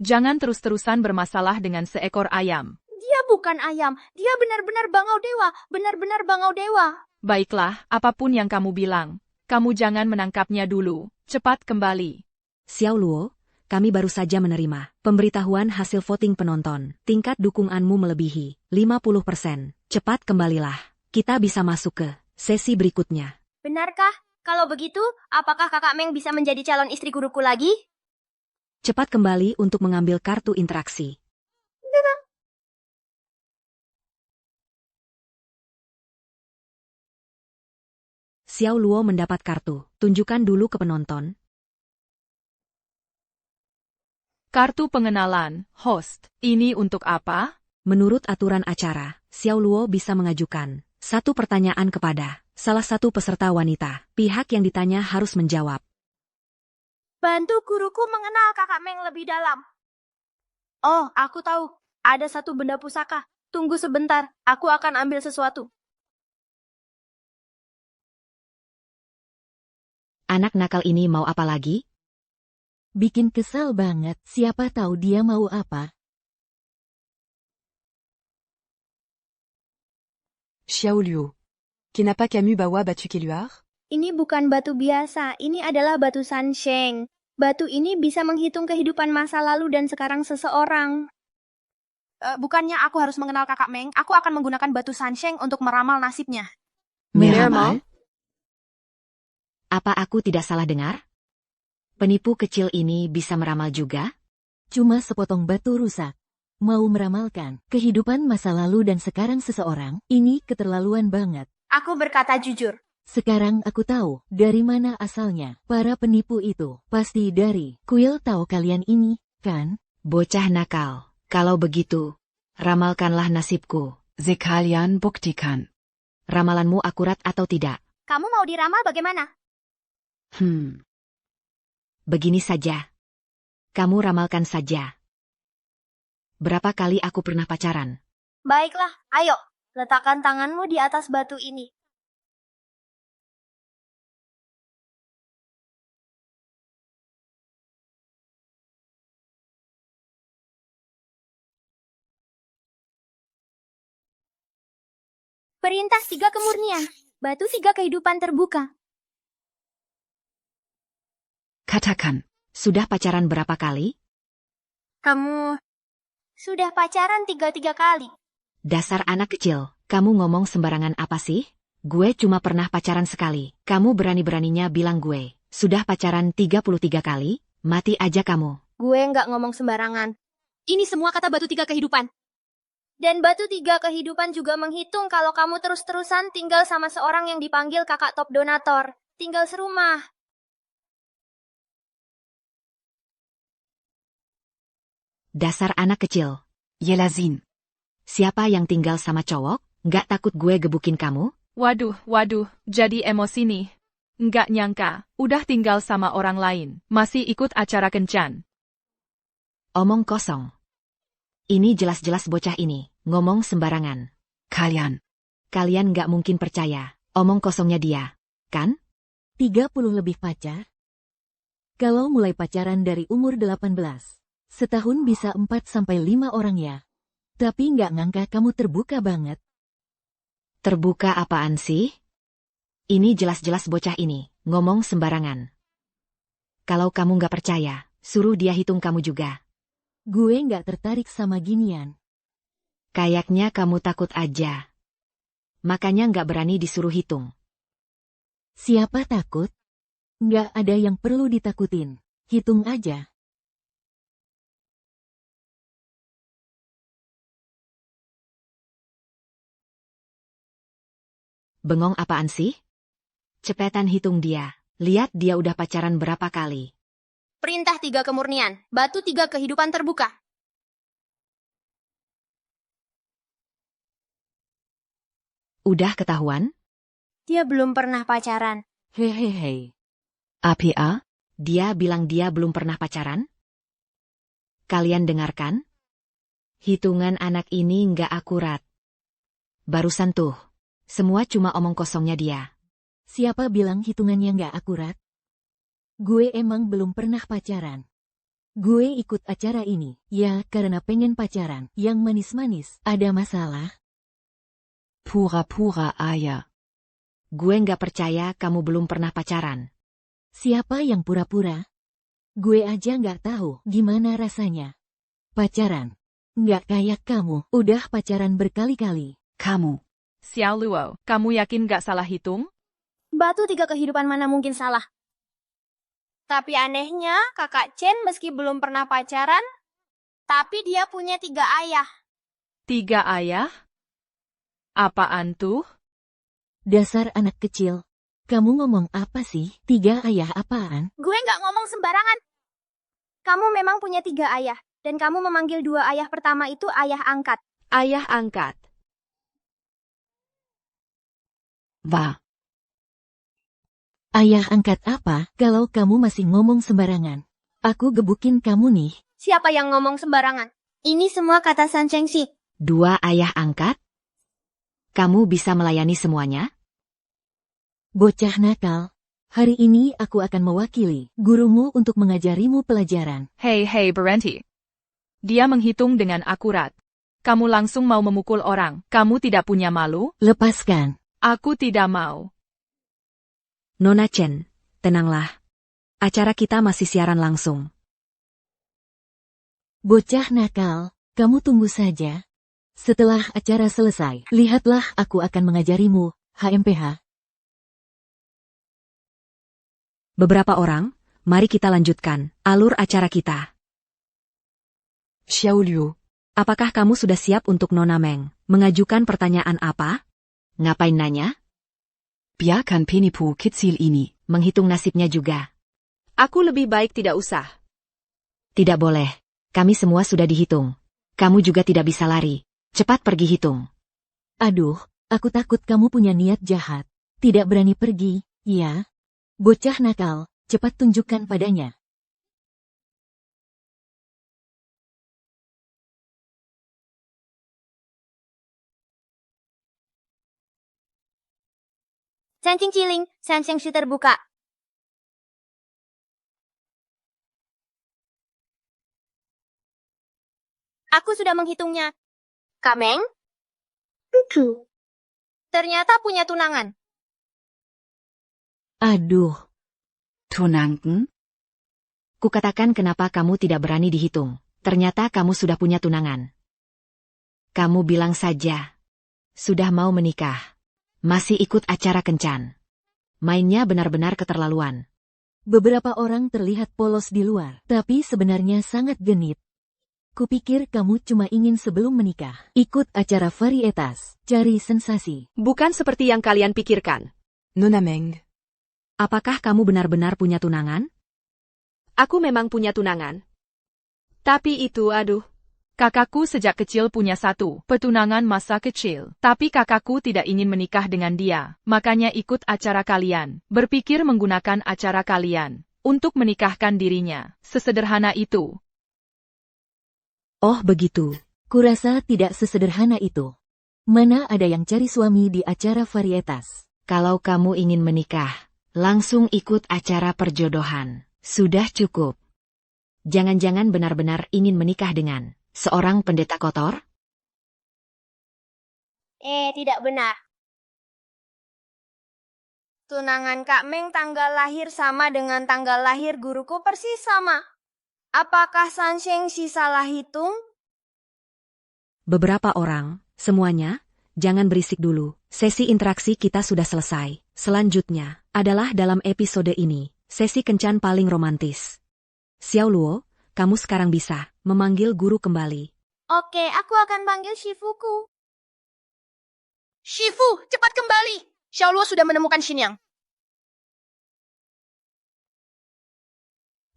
Jangan terus-terusan bermasalah dengan seekor ayam. Dia bukan ayam, dia benar-benar bangau dewa, benar-benar bangau dewa. Baiklah, apapun yang kamu bilang. Kamu jangan menangkapnya dulu. Cepat kembali. Xiao Luo, kami baru saja menerima pemberitahuan hasil voting penonton. Tingkat dukunganmu melebihi 50%. Cepat kembalilah. Kita bisa masuk ke sesi berikutnya. Benarkah? Kalau begitu, apakah kakak Meng bisa menjadi calon istri guruku lagi? Cepat kembali untuk mengambil kartu interaksi. Xiao Luo mendapat kartu. Tunjukkan dulu ke penonton. Kartu pengenalan, host. Ini untuk apa? Menurut aturan acara, Xiao Luo bisa mengajukan satu pertanyaan kepada salah satu peserta wanita. Pihak yang ditanya harus menjawab. Bantu guruku mengenal kakak Meng lebih dalam. Oh, aku tahu. Ada satu benda pusaka. Tunggu sebentar, aku akan ambil sesuatu. Anak nakal ini mau apa lagi? Bikin kesal banget, siapa tahu dia mau apa. Xiaoliu. Kenapa kamu bawa batu keluar? Ini bukan batu biasa, ini adalah batu Sansheng. Batu ini bisa menghitung kehidupan masa lalu dan sekarang seseorang. Bukannya aku harus mengenal kakak Meng, aku akan menggunakan batu Sansheng untuk meramal nasibnya. Meramal? Apa aku tidak salah dengar? Penipu kecil ini bisa meramal juga? Cuma sepotong batu rusak. Mau meramalkan kehidupan masa lalu dan sekarang seseorang, ini keterlaluan banget. Aku berkata jujur. Sekarang aku tahu dari mana asalnya para penipu itu. Pasti dari kuil. Tahu kalian ini, kan? Bocah nakal. Kalau begitu, ramalkanlah nasibku. Sekalian buktikan. Ramalanmu akurat atau tidak? Kamu mau diramal bagaimana? Begini saja. Kamu ramalkan saja. Berapa kali aku pernah pacaran? Baiklah, ayo, letakkan tanganmu di atas batu ini. Perintah 3 kemurnian, batu 3 kehidupan terbuka. Katakan. Sudah pacaran berapa kali? Kamu sudah pacaran 3 kali. Dasar anak kecil, kamu ngomong sembarangan apa sih? Gue cuma pernah pacaran sekali. Kamu berani-beraninya bilang gue sudah pacaran 33 kali? Mati aja kamu. Gue nggak ngomong sembarangan. Ini semua kata batu 3 kehidupan. Dan batu 3 kehidupan juga menghitung kalau kamu terus-terusan tinggal sama seorang yang dipanggil kakak top donator. Tinggal serumah. Dasar anak kecil. Yelazin. Siapa yang tinggal sama cowok? Nggak takut gue gebukin kamu? Waduh, jadi emosi nih. Nggak nyangka, udah tinggal sama orang lain, masih ikut acara kencan. Omong kosong. Ini jelas-jelas bocah ini, ngomong sembarangan. Kalian nggak mungkin percaya, omong kosongnya dia, kan? 30 lebih pacar? Kalau mulai pacaran dari umur 18, setahun bisa 4-5 orang ya. Tapi nggak ngangka kamu terbuka banget. Terbuka apaan sih? Ini jelas-jelas bocah ini, ngomong sembarangan. Kalau kamu nggak percaya, suruh dia hitung kamu juga. Gue nggak tertarik sama ginian. Kayaknya kamu takut aja. Makanya nggak berani disuruh hitung. Siapa takut? Nggak ada yang perlu ditakutin. Hitung aja. Bengong apaan sih? Cepetan hitung dia. Lihat dia udah pacaran berapa kali. Perintah 3 kemurnian, batu 3 kehidupan terbuka. Udah ketahuan? Dia belum pernah pacaran. Hehehe. APA? Dia bilang dia belum pernah pacaran? Kalian dengarkan? Hitungan anak ini nggak akurat. Barusan tuh. Semua cuma omong kosongnya dia. Siapa bilang hitungannya nggak akurat? Gue emang belum pernah pacaran. Gue ikut acara ini, ya karena pengen pacaran, yang manis-manis. Ada masalah? Pura-pura ayah. Gue nggak percaya kamu belum pernah pacaran. Siapa yang pura-pura? Gue aja nggak tahu gimana rasanya. Pacaran. Nggak kayak kamu, udah pacaran berkali-kali. Kamu. Xiao Luo, kamu yakin nggak salah hitung? Batu 3 kehidupan mana mungkin salah? Tapi anehnya, kakak Chen meski belum pernah pacaran, tapi dia punya 3 ayah. 3 ayah? Apaan tuh? Dasar anak kecil. Kamu ngomong apa sih? 3 ayah apaan? Gue nggak ngomong sembarangan. Kamu memang punya 3 ayah, dan kamu memanggil 2 ayah pertama itu ayah angkat. Ayah angkat. Va. Ayah angkat apa kalau kamu masih ngomong sembarangan? Aku gebukin kamu nih. Siapa yang ngomong sembarangan? Ini semua kata San Chengxi. 2 ayah angkat? Kamu bisa melayani semuanya? Bocah nakal. Hari ini aku akan mewakili gurumu untuk mengajarimu pelajaran. Hei, berhenti. Dia menghitung dengan akurat. Kamu langsung mau memukul orang. Kamu tidak punya malu? Lepaskan. Aku tidak mau. Nona Chen, tenanglah. Acara kita masih siaran langsung. Bocah nakal, kamu tunggu saja. Setelah acara selesai, lihatlah aku akan mengajarimu, HMPH. Beberapa orang, mari kita lanjutkan alur acara kita. Xiao Liu. Apakah kamu sudah siap untuk Nona Meng mengajukan pertanyaan apa? Ngapain nanya? Biarkan penipu kecil ini Menghitung nasibnya juga. Aku lebih baik tidak usah. Tidak boleh. Kami semua sudah dihitung. Kamu juga tidak bisa lari. Cepat pergi hitung. Aduh, aku takut kamu punya niat jahat. Tidak berani pergi, ya? Bocah nakal, cepat tunjukkan padanya. Sancing ciling, sancing si terbuka. Aku sudah menghitungnya. Kak Meng? Lucu. Ternyata punya tunangan. Aduh. Tunangan? Kukatakan kenapa kamu tidak berani dihitung. Ternyata kamu sudah punya tunangan. Kamu bilang saja. Sudah mau menikah. Masih ikut acara kencan. Mainnya benar-benar keterlaluan. Beberapa orang terlihat polos di luar, tapi sebenarnya sangat genit. Kupikir kamu cuma ingin sebelum menikah, ikut acara varietas, cari sensasi. Bukan seperti yang kalian pikirkan. Nona Meng. Apakah kamu benar-benar punya tunangan? Aku memang punya tunangan. Tapi itu aduh. Kakakku sejak kecil punya satu petunangan masa kecil. Tapi kakakku tidak ingin menikah dengan dia. Makanya ikut acara kalian. Berpikir menggunakan acara kalian untuk menikahkan dirinya. Sesederhana itu. Oh begitu. Kurasa tidak sesederhana itu. Mana ada yang cari suami di acara varietas? Kalau kamu ingin menikah, langsung ikut acara perjodohan. Sudah cukup. Jangan-jangan benar-benar ingin menikah dengan seorang pendeta kotor? Tidak benar. Tunangan Kak Meng tanggal lahir sama dengan tanggal lahir guruku persis sama. Apakah Sansheng si salah hitung? Beberapa orang, semuanya, jangan berisik dulu. Sesi interaksi kita sudah selesai. Selanjutnya, adalah dalam episode ini, sesi kencan paling romantis. Xiao Luo, kamu sekarang bisa memanggil guru kembali. Oke, aku akan panggil Shifuku. Shifu, cepat kembali. Xiao Luo sudah menemukan Xinyang.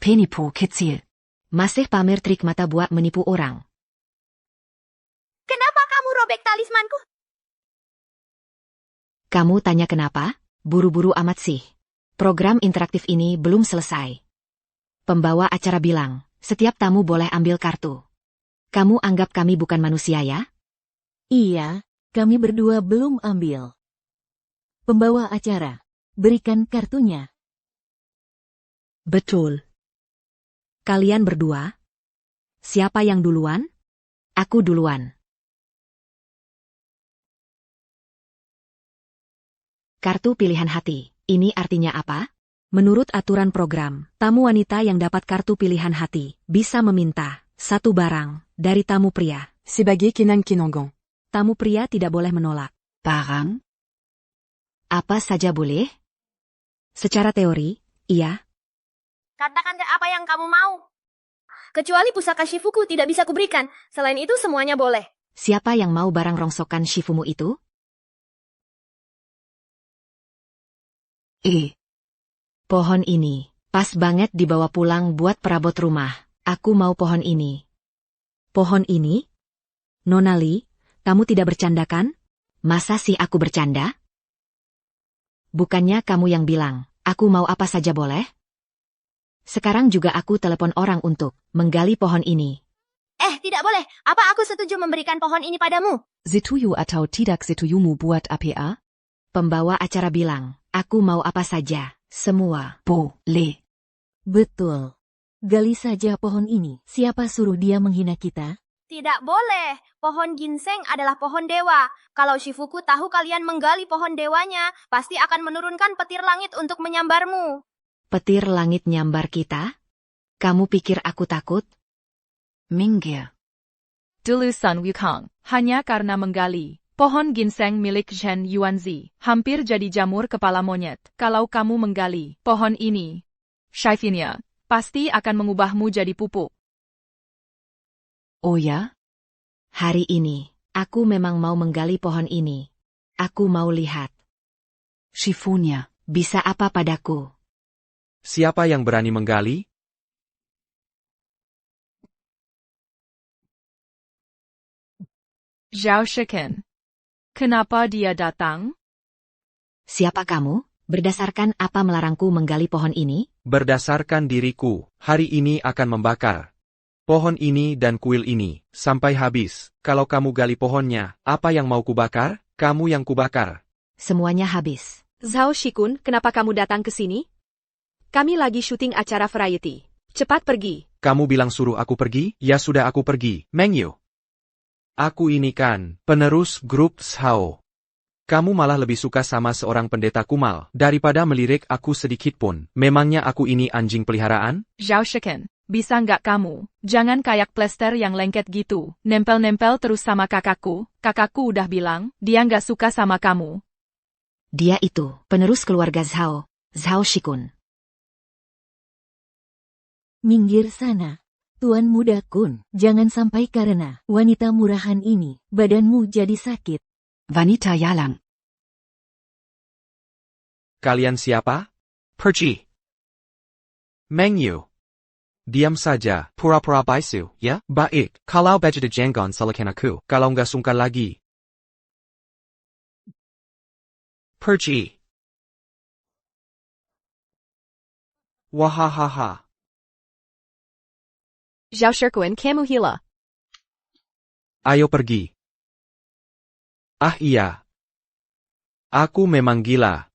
Penipu kecil. Masih pamer trik mata buat menipu orang. Kenapa kamu robek talismanku? Kamu tanya kenapa? Buru-buru amat sih. Program interaktif ini belum selesai. Pembawa acara bilang, setiap tamu boleh ambil kartu. Kamu anggap kami bukan manusia ya? Iya, kami berdua belum ambil. Pembawa acara, berikan kartunya. Betul. Kalian berdua? Siapa yang duluan? Aku duluan. Kartu pilihan hati. Ini artinya apa? Menurut aturan program, tamu wanita yang dapat kartu pilihan hati bisa meminta satu barang dari tamu pria. Sebagai kinang-kinonggong. Tamu pria tidak boleh menolak. Barang? Apa saja boleh? Secara teori, iya. Katakan apa yang kamu mau. Kecuali pusaka Shifuku tidak bisa kuberikan. Selain itu semuanya boleh. Siapa yang mau barang rongsokan Shifumu itu? Pohon ini, pas banget dibawa pulang buat perabot rumah. Aku mau pohon ini. Pohon ini? Nona Li, kamu tidak bercanda kan? Masa sih aku bercanda? Bukannya kamu yang bilang, aku mau apa saja boleh? Sekarang juga aku telepon orang untuk menggali pohon ini. Tidak boleh. Apa aku setuju memberikan pohon ini padamu? Setuju atau tidak setuyumu buat APA? Pembawa acara bilang, aku mau apa saja, semua. Boleh. Betul. Gali saja pohon ini. Siapa suruh dia menghina kita? Tidak boleh. Pohon ginseng adalah pohon dewa. Kalau Shifuku tahu kalian menggali pohon dewanya, pasti akan menurunkan petir langit untuk menyambarmu. Petir langit nyambar kita? Kamu pikir aku takut? Minggir. Dulu Sun Wukong, hanya karena menggali pohon ginseng milik Zhen Yuanzi, hampir jadi jamur kepala monyet. Kalau kamu menggali pohon ini, Shifinya, pasti akan mengubahmu jadi pupuk. Oh ya? Hari ini, aku memang mau menggali pohon ini. Aku mau lihat. Shifunya. Bisa apa padaku? Siapa yang berani menggali? Zhao Shiken. Kenapa dia datang? Siapa kamu? Berdasarkan apa melarangku menggali pohon ini? Berdasarkan diriku, hari ini akan membakar pohon ini dan kuil ini, sampai habis. Kalau kamu gali pohonnya, apa yang mau kubakar? Kamu yang kubakar. Semuanya habis. Zhao Shikun, kenapa kamu datang ke sini? Kami lagi syuting acara variety. Cepat pergi. Kamu bilang suruh aku pergi? Ya sudah aku pergi, Meng Yu. Aku ini kan, penerus grup Zhao. Kamu malah lebih suka sama seorang pendeta kumal, daripada melirik aku sedikit pun. Memangnya aku ini anjing peliharaan? Zhao Shiken, bisa nggak kamu? Jangan kayak plester yang lengket gitu. Nempel-nempel terus sama kakakku. Kakakku udah bilang, dia nggak suka sama kamu. Dia itu, penerus keluarga Zhao. Zhao Shikun. Minggir sana. Tuan Muda Kun, jangan sampai karena wanita murahan ini, badanmu jadi sakit. Wanita Yalang. Kalian siapa? Pergi. Meng Yu. Diam saja, pura-pura baisu, ya? Baik, kalau baju jenggon salakan aku, kalau nggak sungkan lagi. Pergi. Wahahaha. Zhao Shikun, kamu gila. Ayo pergi. Ah iya. Aku memang gila.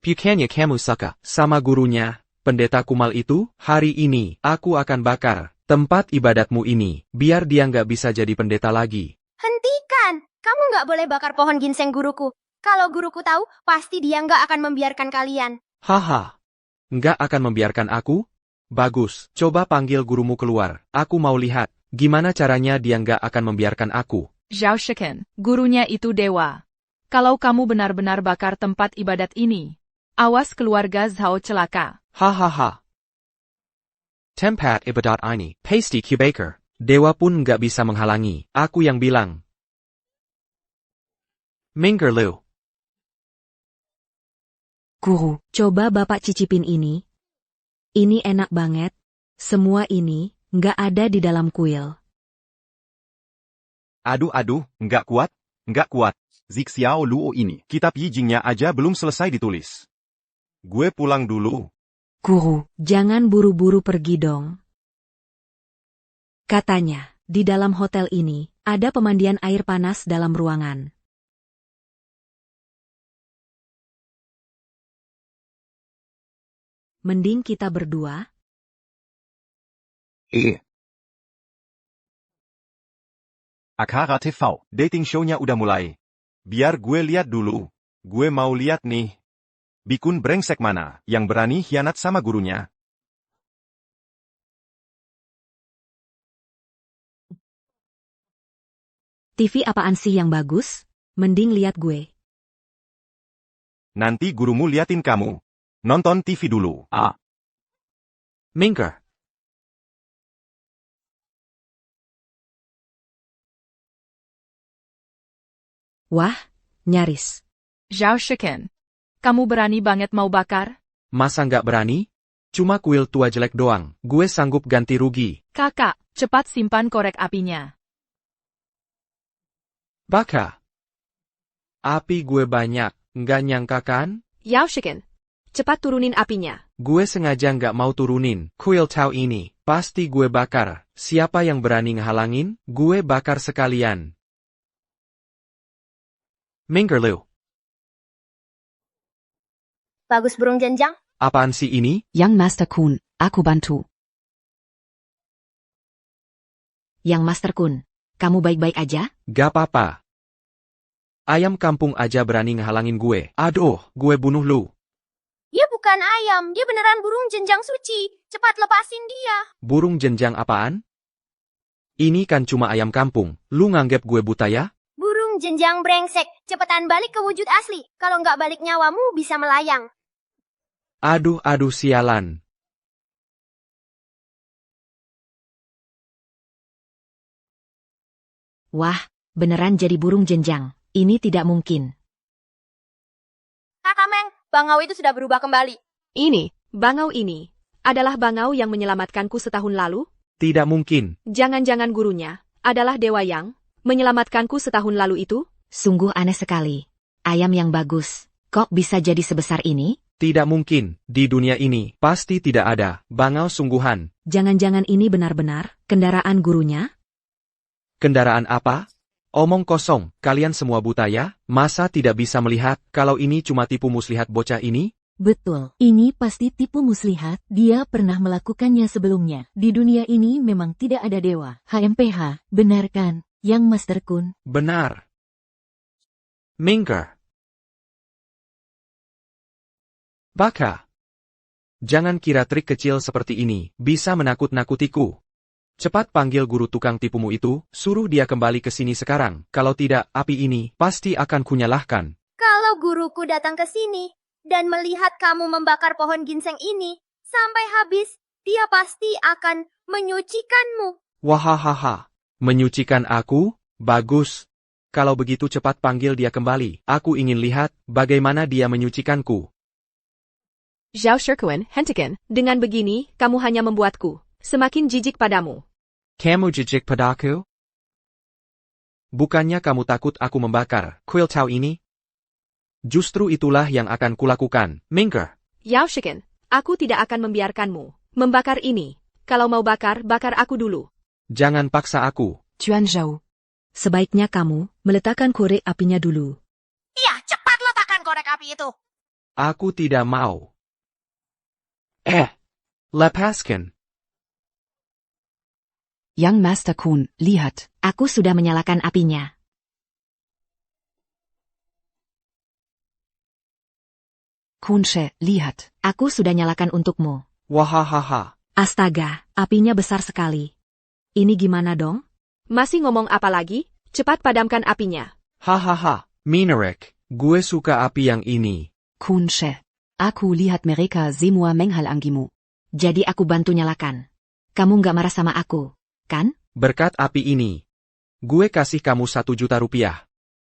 Bukannya kamu suka sama gurunya, pendeta kumal itu? Hari ini, aku akan bakar tempat ibadatmu ini, biar dia nggak bisa jadi pendeta lagi. Hentikan! Kamu nggak boleh bakar pohon ginseng guruku. Kalau guruku tahu, pasti dia nggak akan membiarkan kalian. Haha. Nggak akan membiarkan aku? Bagus, coba panggil gurumu keluar. Aku mau lihat, gimana caranya dia nggak akan membiarkan aku. Zhao Shiken, gurunya itu dewa. Kalau kamu benar-benar bakar tempat ibadat ini, awas keluarga Zhao celaka. Hahaha. Tempat ibadat ini, Pasty Q-Baker. Dewa pun nggak bisa menghalangi, aku yang bilang. Minggir lu. Guru, coba Bapak cicipin ini. Ini enak banget. Semua ini, nggak ada di dalam kuil. Aduh, nggak kuat, nggak kuat. Zixiao Luo ini, kitab Yijingnya aja belum selesai ditulis. Gue pulang dulu. Guru, jangan buru-buru pergi dong. Katanya, di dalam hotel ini, ada pemandian air panas dalam ruangan. Mending kita berdua. Akara TV, dating show-nya udah mulai. Biar gue lihat dulu. Gue mau lihat nih. Bikun brengsek mana yang berani hianat sama gurunya? TV apaan sih yang bagus? Mending lihat gue. Nanti gurumu liatin kamu. Nonton TV dulu. Minggir. Wah, nyaris. Zhao Shiken, kamu berani banget mau bakar? Masa nggak berani? Cuma kuil tua jelek doang, gue sanggup ganti rugi. Kakak, cepat simpan korek apinya. Baka. Api gue banyak, nggak nyangka kan? Yao Shiken. cepat turunin apinya. Gue sengaja nggak mau turunin kuil Tao ini. Pasti gue bakar. Siapa yang berani ngehalangin? Gue bakar sekalian. Mingerlu. Bagus burung jenjang. Apaan sih ini? Young Master Kun, aku bantu. Yang Master Kun, kamu baik-baik aja? Gak apa-apa. Ayam kampung aja berani ngehalangin gue. Aduh, gue bunuh lu. Dia bukan ayam, dia beneran burung jenjang suci. Cepat lepasin dia. Burung jenjang apaan? Ini kan cuma ayam kampung. Lu nganggep gue buta ya? Burung jenjang brengsek, cepetan balik ke wujud asli. Kalau nggak balik nyawamu bisa melayang. Aduh sialan. Wah, beneran jadi burung jenjang. Ini tidak mungkin. Kakak Meng, bangau itu sudah berubah kembali. Ini, bangau ini, adalah bangau yang menyelamatkanku setahun lalu? Tidak mungkin. Jangan-jangan gurunya adalah dewa yang menyelamatkanku setahun lalu itu? Sungguh aneh sekali. Ayam yang bagus, kok bisa jadi sebesar ini? Tidak mungkin. Di dunia ini, pasti tidak ada bangau sungguhan. Jangan-jangan ini benar-benar kendaraan gurunya? Kendaraan apa? Omong kosong, kalian semua buta ya? Masa tidak bisa melihat kalau ini cuma tipu muslihat bocah ini? Betul, ini pasti tipu muslihat, dia pernah melakukannya sebelumnya. Di dunia ini memang tidak ada dewa. HMPH, benar kan, Yang Master Kun? Benar. Minger. Baka. Jangan kira trik kecil seperti ini bisa menakut-nakutiku. Cepat panggil guru tukang tipumu itu, suruh dia kembali ke sini sekarang. Kalau tidak, api ini pasti akan kunyalahkan. Kalau guruku datang ke sini dan melihat kamu membakar pohon ginseng ini sampai habis, dia pasti akan menyucikanmu. Wahahaha. Menyucikan aku? Bagus. Kalau begitu cepat panggil dia kembali. Aku ingin lihat bagaimana dia menyucikanku. Zhao Shirkuan, hentikan. Dengan begini, kamu hanya membuatku semakin jijik padamu. Kamu jijik padaku? Bukannya kamu takut aku membakar kuil Tao ini? Justru itulah yang akan kulakukan, Minger. Yao Shiken, aku tidak akan membiarkanmu membakar ini. Kalau mau bakar, bakar aku dulu. Jangan paksa aku. Chuan Zhao. Sebaiknya kamu meletakkan korek apinya dulu. Iya, cepat letakkan korek api itu. Aku tidak mau. Lepaskan. Young Master Kun, lihat. Aku sudah menyalakan apinya. Kunshe, lihat. Aku sudah nyalakan untukmu. Wahahaha. Astaga, apinya besar sekali. Ini gimana dong? Masih ngomong apa lagi? Cepat padamkan apinya. Hahaha, Minerek, gue suka api yang ini. Kunshe. Aku lihat mereka semua menghalangimu. Jadi aku bantu nyalakan. Kamu nggak marah sama aku, kan? Berkat api ini, gue kasih kamu 1 juta rupiah.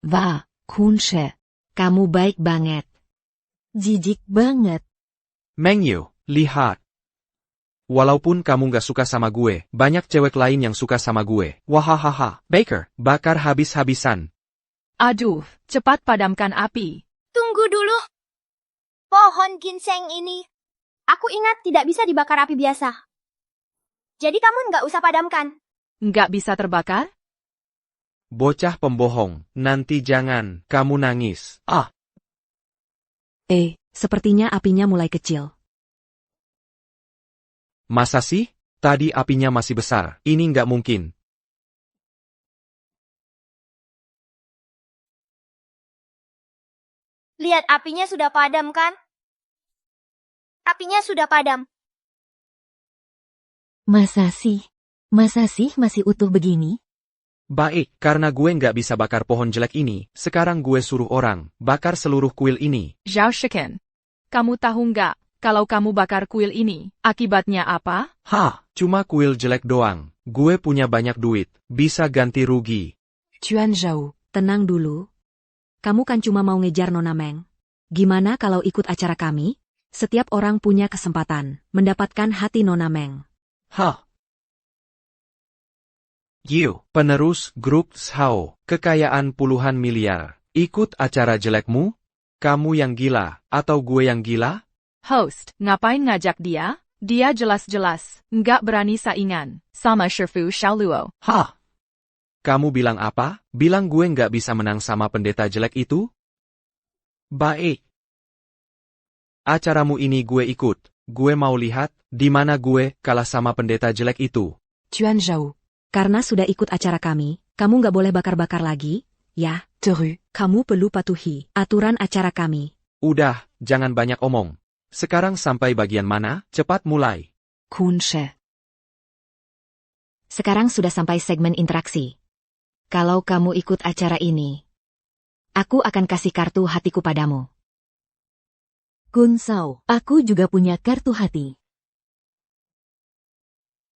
Wah, Kunshe. Kamu baik banget. Jijik banget. Mengyu, lihat. Walaupun kamu gak suka sama gue, banyak cewek lain yang suka sama gue. Wahahaha, Baker, bakar habis-habisan. Aduh, cepat padamkan api. Tunggu dulu. Pohon ginseng ini, aku ingat tidak bisa dibakar api biasa. Jadi kamu nggak usah padamkan. Nggak bisa terbakar? Bocah pembohong, nanti jangan kamu nangis. Sepertinya apinya mulai kecil. Masa sih? Tadi apinya masih besar. Ini nggak mungkin. Lihat apinya sudah padam kan? Apinya sudah padam. Masa sih masih utuh begini? Baik, karena gue nggak bisa bakar pohon jelek ini, sekarang gue suruh orang bakar seluruh kuil ini. Zhao Shiken, kamu tahu nggak, kalau kamu bakar kuil ini, akibatnya apa? Cuma kuil jelek doang. Gue punya banyak duit, bisa ganti rugi. Chuan Zhao. Tenang dulu. Kamu kan cuma mau ngejar Nona Meng. Gimana kalau ikut acara kami? Setiap orang punya kesempatan mendapatkan hati Nona Meng. Penerus grup Shao, kekayaan puluhan miliar. Ikut acara jelekmu? Kamu yang gila, atau gue yang gila? Host, ngapain ngajak dia? Dia jelas-jelas nggak berani saingan sama Shifu Xiaoluo. Hah? Kamu bilang apa? Bilang gue nggak bisa menang sama pendeta jelek itu? Baik. Acaramu ini gue ikut. Gue mau lihat di mana gue kalah sama pendeta jelek itu. Tuan Zhao. Karena sudah ikut acara kami, kamu nggak boleh bakar-bakar lagi, ya? Teru. Kamu perlu patuhi aturan acara kami. Udah, jangan banyak omong. Sekarang sampai bagian mana? Cepat mulai. Kunshe. Sekarang sudah sampai segmen interaksi. Kalau kamu ikut acara ini, aku akan kasih kartu hatiku padamu. Kun Sao, aku juga punya kartu hati.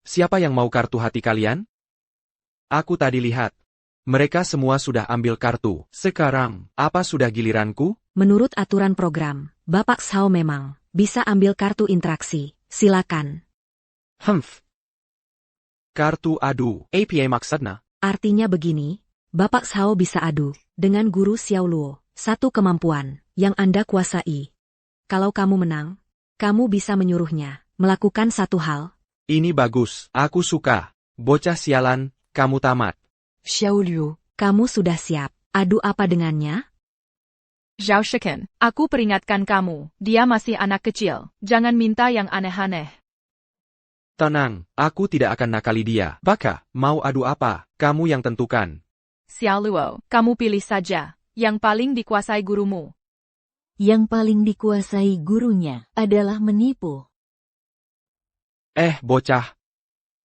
Siapa yang mau kartu hati kalian? Aku tadi lihat. Mereka semua sudah ambil kartu. Sekarang, apa sudah giliranku? Menurut aturan program, Bapak Sao memang bisa ambil kartu interaksi. Silakan. Kartu adu. APA maksudnya? Artinya begini, Bapak Sao bisa adu dengan Guru Xiaoluo, satu kemampuan yang Anda kuasai. Kalau kamu menang, kamu bisa menyuruhnya melakukan satu hal. Ini bagus, aku suka. Bocah sialan, kamu tamat. Xiaoluo. Kamu sudah siap. Adu apa dengannya? Zhao Shiken, aku peringatkan kamu, dia masih anak kecil. Jangan minta yang aneh-aneh. Tenang, aku tidak akan nakali dia. Baka, mau adu apa? Kamu yang tentukan. Xiaoluo, kamu pilih saja. Yang paling dikuasai gurumu. Yang paling dikuasai gurunya adalah menipu. Bocah.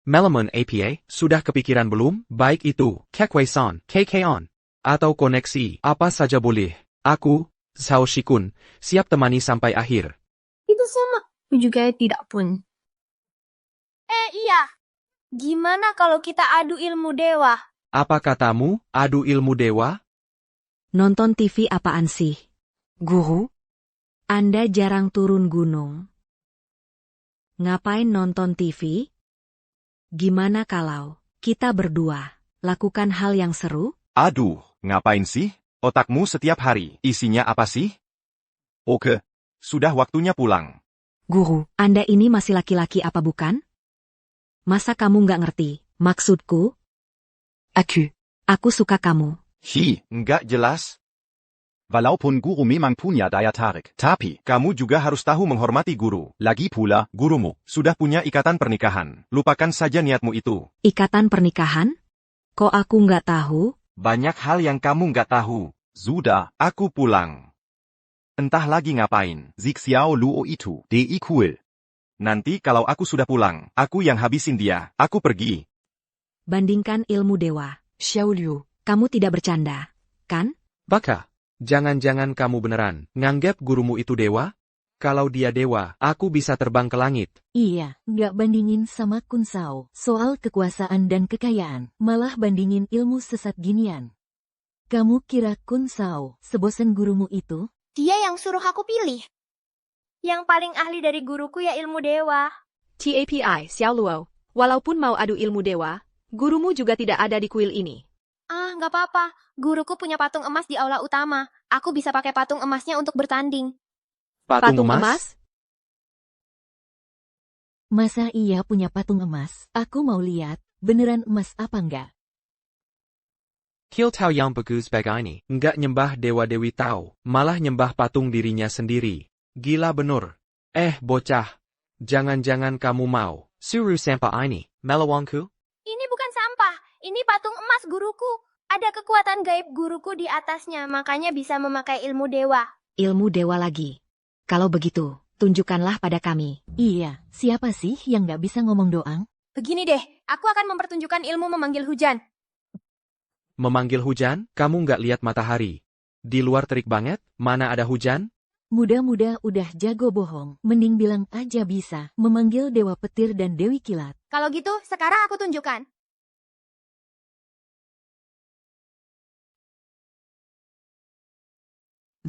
Melamon APA, sudah kepikiran belum? Baik itu, Kekwe-san, KK-on. Atau koneksi, apa saja boleh. Aku, Zhao Shikun, siap temani sampai akhir. Itu sama. Aku juga tidak pun. Iya. Gimana kalau kita adu ilmu dewa? Apa katamu, adu ilmu dewa? Nonton TV apaan sih? Guru. Anda jarang turun gunung. Ngapain nonton TV? Gimana kalau kita berdua lakukan hal yang seru? Aduh, ngapain sih? Otakmu setiap hari, isinya apa sih? Oke, sudah waktunya pulang. Guru. Anda ini masih laki-laki apa bukan? Masa kamu nggak ngerti maksudku? Aku suka kamu. Nggak jelas. Walaupun guru memang punya daya tarik. Tapi, kamu juga harus tahu menghormati guru. Lagi pula, gurumu sudah punya ikatan pernikahan. Lupakan saja niatmu itu. Ikatan pernikahan? Kok aku nggak tahu? Banyak hal yang kamu nggak tahu. Sudah, aku pulang. Entah lagi ngapain. Zik Xiao Luo itu, DI cool. Nanti kalau aku sudah pulang, aku yang habisin dia. Aku pergi. Bandingkan ilmu dewa. Xiaoluo. Kamu tidak bercanda, kan? Baka, jangan-jangan kamu beneran nganggap gurumu itu dewa? Kalau dia dewa, aku bisa terbang ke langit. Iya, nggak bandingin sama Kun Sao. Soal kekuasaan dan kekayaan, malah bandingin ilmu sesat ginian. Kamu kira Kun Sao sebosan gurumu itu? Dia yang suruh aku pilih. Yang paling ahli dari guruku ya ilmu dewa. TAPI, Xiaoluo. Walaupun mau adu ilmu dewa, gurumu juga tidak ada di kuil ini. Nggak apa-apa. Guruku punya patung emas di aula utama. Aku bisa pakai patung emasnya untuk bertanding. Patung emas? Masa iya punya patung emas? Aku mau lihat, beneran emas apa enggak? Kill Tao yang bagus begini. Nggak nyembah dewa-dewi Tao, malah nyembah patung dirinya sendiri. Gila bener. Bocah. Jangan-jangan kamu mau suruh sampah ini, melawangku? Ini bukan sampah. Ini patung emas guruku. Ada kekuatan gaib guruku di atasnya, makanya bisa memakai ilmu dewa. Ilmu dewa lagi. Kalau begitu, tunjukkanlah pada kami. Iya, siapa sih yang nggak bisa ngomong doang? Begini deh, aku akan mempertunjukkan ilmu memanggil hujan. Memanggil hujan? Kamu nggak lihat matahari? Di luar terik banget, mana ada hujan? Muda-muda udah jago bohong, mending bilang aja bisa memanggil dewa petir dan dewi kilat. Kalau gitu, sekarang aku tunjukkan.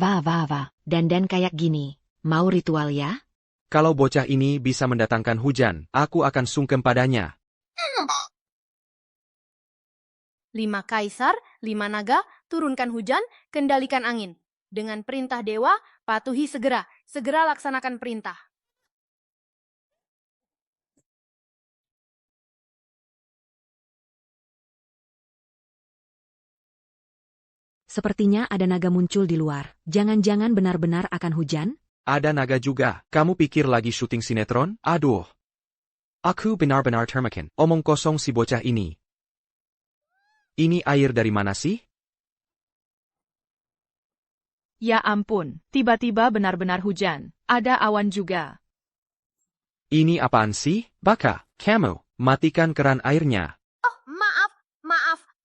Wah. Dandan kayak gini. Mau ritual ya? Kalau bocah ini bisa mendatangkan hujan, aku akan sungkem padanya. 5 kaisar, 5 naga, turunkan hujan, kendalikan angin. Dengan perintah dewa, patuhi segera. Segera laksanakan perintah. Sepertinya ada naga muncul di luar. Jangan-jangan benar-benar akan hujan? Ada naga juga. Kamu pikir lagi syuting sinetron? Aduh. Aku benar-benar termakan. Omong kosong si bocah ini. Ini air dari mana sih? Ya ampun, tiba-tiba benar-benar hujan. Ada awan juga. Ini apaan sih? Baka, kamu, matikan keran airnya. Oh, maaf.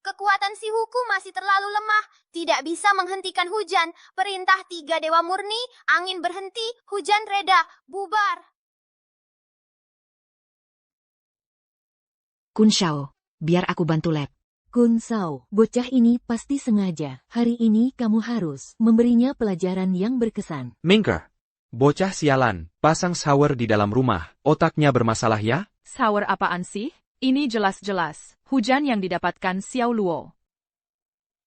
Kekuatan si Huku masih terlalu lemah. Tidak bisa menghentikan hujan. Perintah 3 dewa murni, angin berhenti, hujan reda, bubar. Kun Shao, biar aku bantu lab. Kun Shao, bocah ini pasti sengaja. Hari ini kamu harus memberinya pelajaran yang berkesan. Mingker, bocah sialan, pasang shower di dalam rumah. Otaknya bermasalah ya? Shower apaan sih? Ini jelas-jelas hujan yang didapatkan Xiao Luo.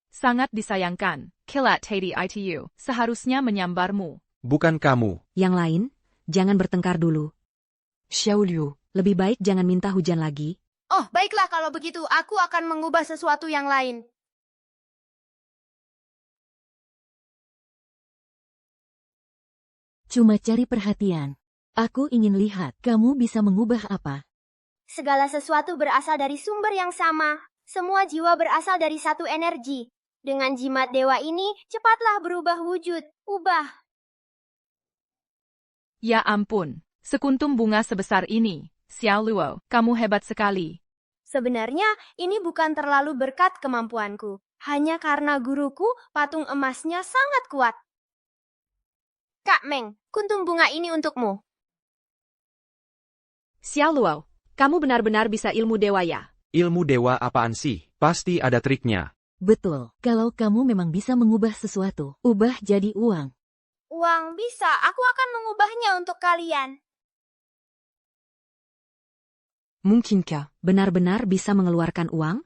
Sangat disayangkan. Kilat Hadi Itu seharusnya menyambarmu. Bukan kamu. Yang lain, jangan bertengkar dulu. Xiao Liu. Lebih baik jangan minta hujan lagi. Oh, baiklah kalau begitu. Aku akan mengubah sesuatu yang lain. Cuma cari perhatian. Aku ingin lihat kamu bisa mengubah apa. Segala sesuatu berasal dari sumber yang sama. Semua jiwa berasal dari satu energi. Dengan jimat dewa ini, cepatlah berubah wujud. Ubah. Ya ampun, sekuntum bunga sebesar ini. Xiao Luo, kamu hebat sekali. Sebenarnya, ini bukan terlalu berkat kemampuanku. Hanya karena guruku, patung emasnya sangat kuat. Kak Meng, kuntum bunga ini untukmu. Xiao Luo, kamu benar-benar bisa ilmu dewa ya? Ilmu dewa apaan sih? Pasti ada triknya. Betul, kalau kamu memang bisa mengubah sesuatu, ubah jadi uang. Uang bisa, aku akan mengubahnya untuk kalian. Mungkinkah? Benar-benar bisa mengeluarkan uang?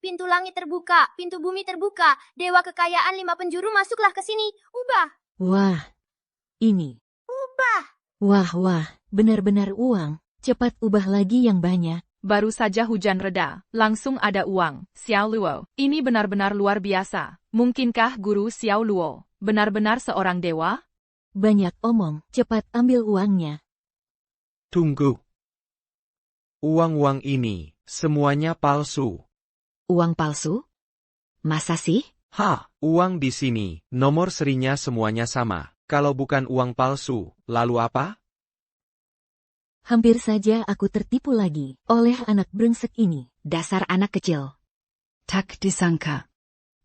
Pintu langit terbuka, pintu bumi terbuka, dewa kekayaan 5 penjuru masuklah ke sini. Ubah. Wah, ini. Ubah. Wah, benar-benar uang. Cepat ubah lagi yang banyak. Baru saja hujan reda, langsung ada uang. Xiao Luo, ini benar-benar luar biasa. Mungkinkah guru Xiao Luo benar-benar seorang dewa? Banyak omong, cepat ambil uangnya. Tunggu. Uang-uang ini, semuanya palsu. Uang palsu? Masa sih? Uang di sini, nomor serinya semuanya sama. Kalau bukan uang palsu, lalu apa? Hampir saja aku tertipu lagi oleh anak brengsek ini. Dasar anak kecil. Tak disangka.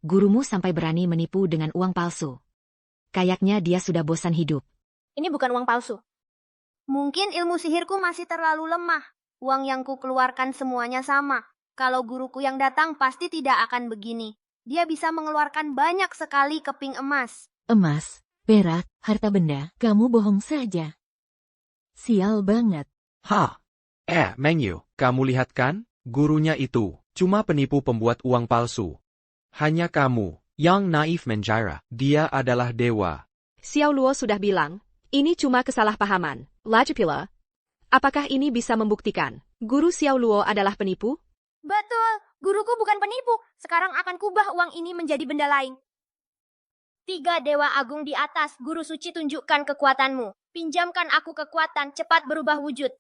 Gurumu sampai berani menipu dengan uang palsu. Kayaknya dia sudah bosan hidup. Ini bukan uang palsu. Mungkin ilmu sihirku masih terlalu lemah. Uang yang ku keluarkan semuanya sama. Kalau guruku yang datang pasti tidak akan begini. Dia bisa mengeluarkan banyak sekali keping emas. Emas, perak, harta benda, kamu bohong saja. Sial banget. Mengyu, kamu lihat kan? Gurunya itu, cuma penipu pembuat uang palsu. Hanya kamu, yang naif menjara. Dia adalah dewa. Xiao Luo sudah bilang, ini cuma kesalahpahaman. Lagi pula, apakah ini bisa membuktikan guru Xiao Luo adalah penipu? Betul, guruku bukan penipu. Sekarang akan kubah uang ini menjadi benda lain. 3 dewa agung di atas, guru suci tunjukkan kekuatanmu. Pinjamkan aku kekuatan, cepat berubah wujud.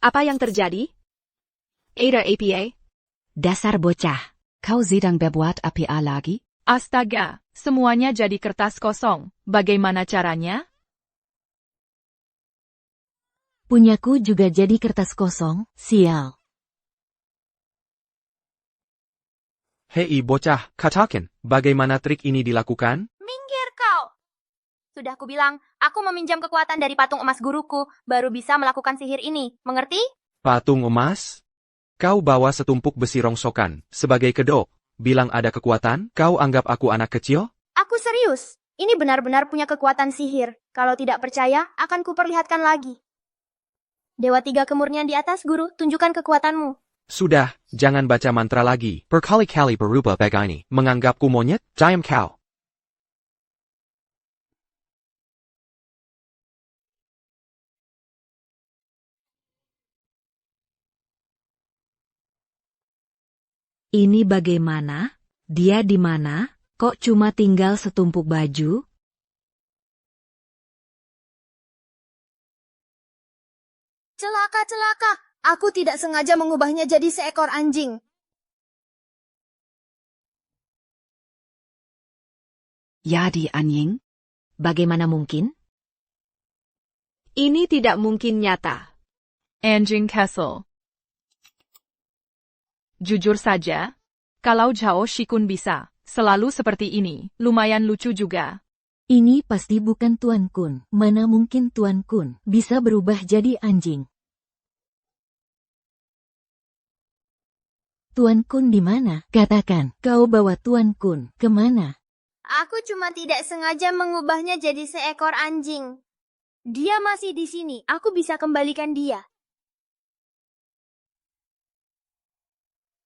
Apa yang terjadi? Ada APA? Dasar bocah. Kau sedang berbuat apa lagi? Astaga, semuanya jadi kertas kosong. Bagaimana caranya? Punyaku juga jadi kertas kosong, sial. Hei bocah, katakan, bagaimana trik ini dilakukan? Minggir kau! Sudah kubilang, aku meminjam kekuatan dari patung emas guruku, baru bisa melakukan sihir ini. Mengerti? Patung emas? Kau bawa setumpuk besi rongsokan, sebagai kedok. Bilang ada kekuatan, kau anggap aku anak kecil? Aku serius. Ini benar-benar punya kekuatan sihir. Kalau tidak percaya, akan kuperlihatkan lagi. Dewa tiga kemurnian di atas, guru, tunjukkan kekuatanmu. Sudah, jangan baca mantra lagi. Berkali-kali berubah begini. Menganggapku monyet, diam kau. Ini bagaimana? Dia di mana? Kok cuma tinggal setumpuk baju? Celaka, celaka. Aku tidak sengaja mengubahnya jadi seekor anjing. Jadi anjing? Bagaimana mungkin? Ini tidak mungkin nyata. Anjing Kessel. Jujur saja, kalau Zhao Shikun bisa, selalu seperti ini, lumayan lucu juga. Ini pasti bukan Tuan Kun. Mana mungkin Tuan Kun bisa berubah jadi anjing? Tuan Kun di mana? Katakan, kau bawa Tuan Kun kemana? Aku cuma tidak sengaja mengubahnya jadi seekor anjing. Dia masih di sini, aku bisa kembalikan dia.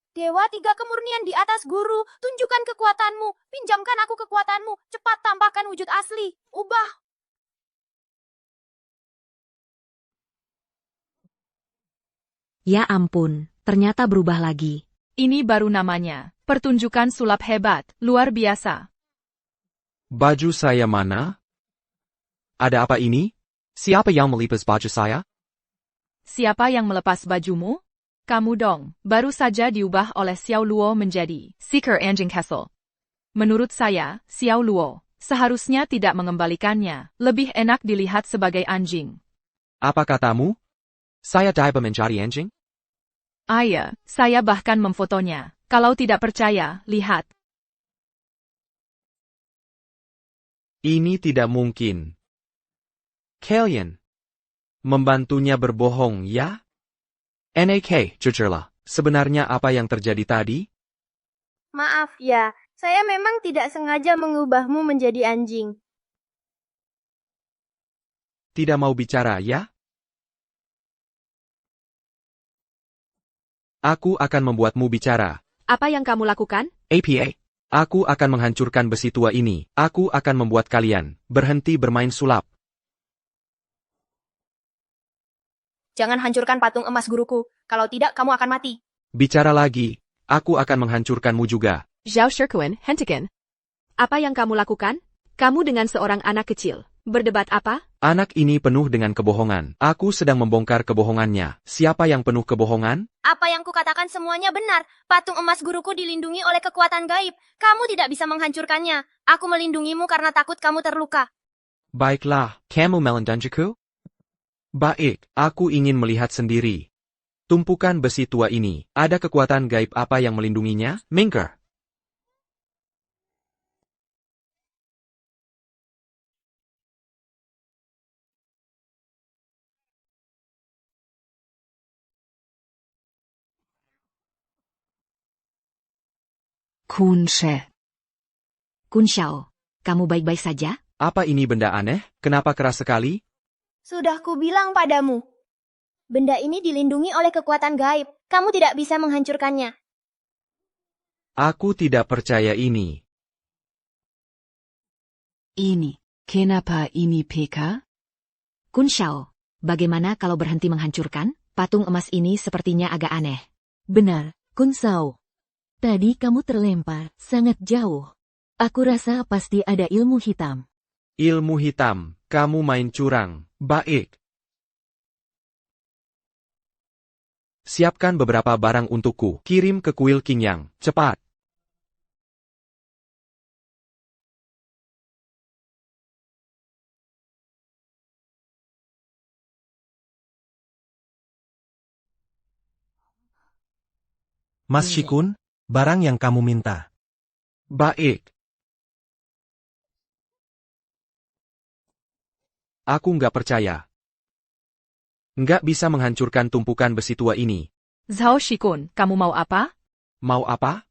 Dewa tiga kemurnian di atas, guru, tunjukkan kekuatanmu, pinjamkan aku kekuatanmu, cepat tampakkan wujud asli, ubah. Ya ampun, ternyata berubah lagi. Ini baru namanya, pertunjukan sulap hebat, luar biasa. Baju saya mana? Ada apa ini? Siapa yang melepas baju saya? Siapa yang melepas bajumu? Kamu dong, baru saja diubah oleh Xiao Luo menjadi Seeker Anjing Kessel. Menurut saya, Xiao Luo seharusnya tidak mengembalikannya, lebih enak dilihat sebagai anjing. Apa katamu? Saya diubah menjadi anjing? Iya, saya bahkan memfotonya. Kalau tidak percaya, lihat. Ini tidak mungkin. Kalian membantunya berbohong, ya? NAK, jujurlah, sebenarnya apa yang terjadi tadi? Maaf ya, saya memang tidak sengaja mengubahmu menjadi anjing. Tidak mau bicara, ya? Aku akan membuatmu bicara. Apa yang kamu lakukan? APA. Aku akan menghancurkan besi tua ini. Aku akan membuat kalian berhenti bermain sulap. Jangan hancurkan patung emas guruku. Kalau tidak, kamu akan mati. Bicara lagi. Aku akan menghancurkanmu juga. Zhao Shikuan, hentikan. Apa yang kamu lakukan? Kamu dengan seorang anak kecil. Berdebat apa? Anak ini penuh dengan kebohongan. Aku sedang membongkar kebohongannya. Siapa yang penuh kebohongan? Apa yang kukatakan semuanya benar. Patung emas guruku dilindungi oleh kekuatan gaib. Kamu tidak bisa menghancurkannya. Aku melindungimu karena takut kamu terluka. Baiklah, kamu melindungiku? Baik, aku ingin melihat sendiri. Tumpukan besi tua ini, ada kekuatan gaib apa yang melindunginya? Minker. Kun She. Kun Xiao, kamu baik-baik saja? Apa ini benda aneh? Kenapa keras sekali? Sudah kubilang padamu. Benda ini dilindungi oleh kekuatan gaib. Kamu tidak bisa menghancurkannya. Aku tidak percaya ini. Ini, kenapa ini PK? Kun Xiao, bagaimana kalau berhenti menghancurkan? Patung emas ini sepertinya agak aneh. Benar, Kun Xiao. Tadi kamu terlempar sangat jauh. Aku rasa pasti ada ilmu hitam. Ilmu hitam, kamu main curang. Baik. Siapkan beberapa barang untukku. Kirim ke kuil Qingyang. Cepat. Mas Shikun, barang yang kamu minta. Baik. Aku nggak percaya. Nggak bisa menghancurkan tumpukan besi tua ini. Zhao Shikun, kamu mau apa? Mau apa?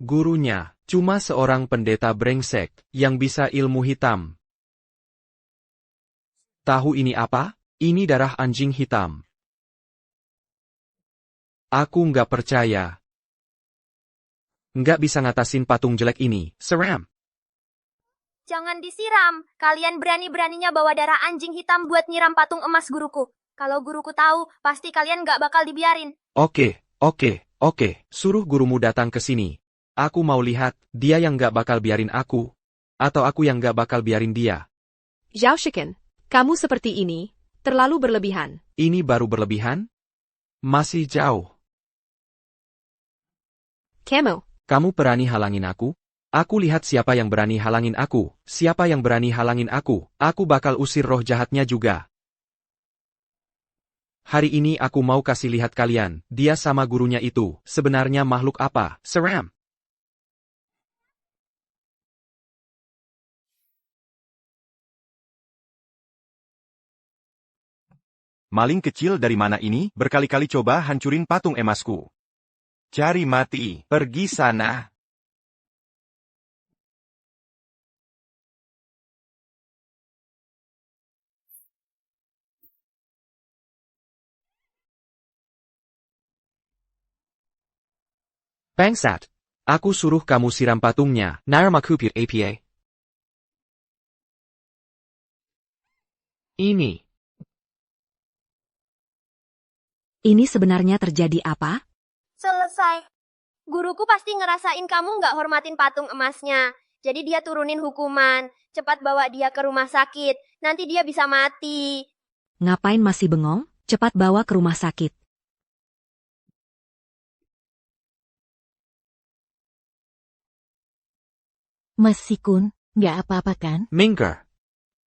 Gurunya, Cuma seorang pendeta brengsek yang bisa ilmu hitam. Tahu ini apa? Ini darah anjing hitam. Aku nggak percaya. Nggak bisa ngatasin patung jelek ini, seram. Jangan disiram. Kalian berani-beraninya bawa darah anjing hitam buat nyiram patung emas guruku. Kalau guruku tahu, pasti kalian nggak bakal dibiarin. Oke. Suruh gurumu datang ke sini. Aku mau lihat, dia yang nggak bakal biarin aku. Atau aku yang nggak bakal biarin dia. Zhao Shiken, kamu seperti ini, terlalu berlebihan. Ini baru berlebihan? Masih jauh. Kamu berani halangin aku? Aku lihat siapa yang berani halangin aku. Siapa yang berani halangin aku bakal usir roh jahatnya juga. Hari ini aku mau kasih lihat kalian, dia sama gurunya itu, sebenarnya makhluk apa, seram. Maling kecil dari mana ini? Berkali-kali coba hancurin patung emasku. Cari mati, pergi sana. Bangsat. Aku suruh kamu siram patungnya, Naramakupir APA. Ini sebenarnya terjadi apa? Selesai. Guruku pasti ngerasain kamu nggak hormatin patung emasnya. Jadi dia turunin hukuman. Cepat bawa dia ke rumah sakit. Nanti dia bisa mati. Ngapain masih bengong? Cepat bawa ke rumah sakit. Mas Sikun, nggak apa-apa kan? Mingker.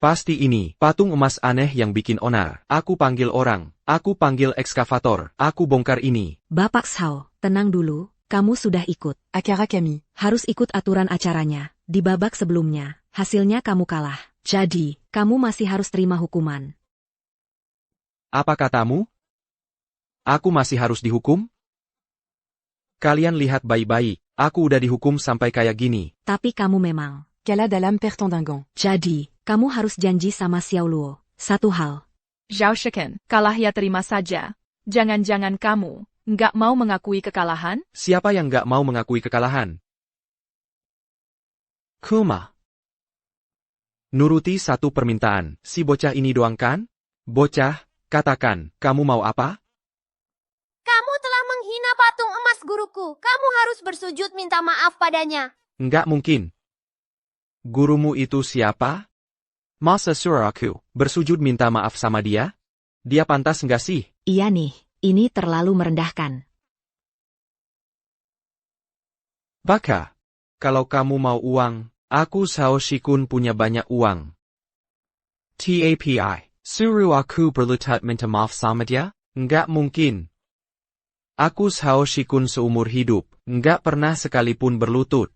Pasti ini, patung emas aneh yang bikin onar. Aku panggil orang, aku panggil ekskavator, aku bongkar ini. Bapak Shao, tenang dulu, kamu sudah ikut. Akara Kami. Harus ikut aturan acaranya. Di babak sebelumnya, hasilnya kamu kalah. Jadi, kamu masih harus terima hukuman. Apa katamu? Aku masih harus dihukum? Kalian lihat baik-baik, aku udah dihukum sampai kayak gini. Tapi kamu memang. Kala dalam pertandingan. Jadi, kamu harus janji sama Xiao Luo. Satu hal. Zhao Shiken, kalah ya terima saja. Jangan-jangan kamu nggak mau mengakui kekalahan? Siapa yang nggak mau mengakui kekalahan? Kuma. Nuruti satu permintaan, si bocah ini doang kan? Bocah, katakan, kamu mau apa? Kamu telah menghina patung emas guruku. Kamu harus bersujud minta maaf padanya. Nggak mungkin. Gurumu itu siapa? Masa suruh aku bersujud minta maaf sama dia? Dia pantas nggak sih? Iya nih, ini terlalu merendahkan. Baka, kalau kamu mau uang, aku Shao Shikun punya banyak uang. TAPI, suruh aku berlutut minta maaf sama dia? Nggak mungkin. Aku Shao Shikun seumur hidup, nggak pernah sekalipun berlutut.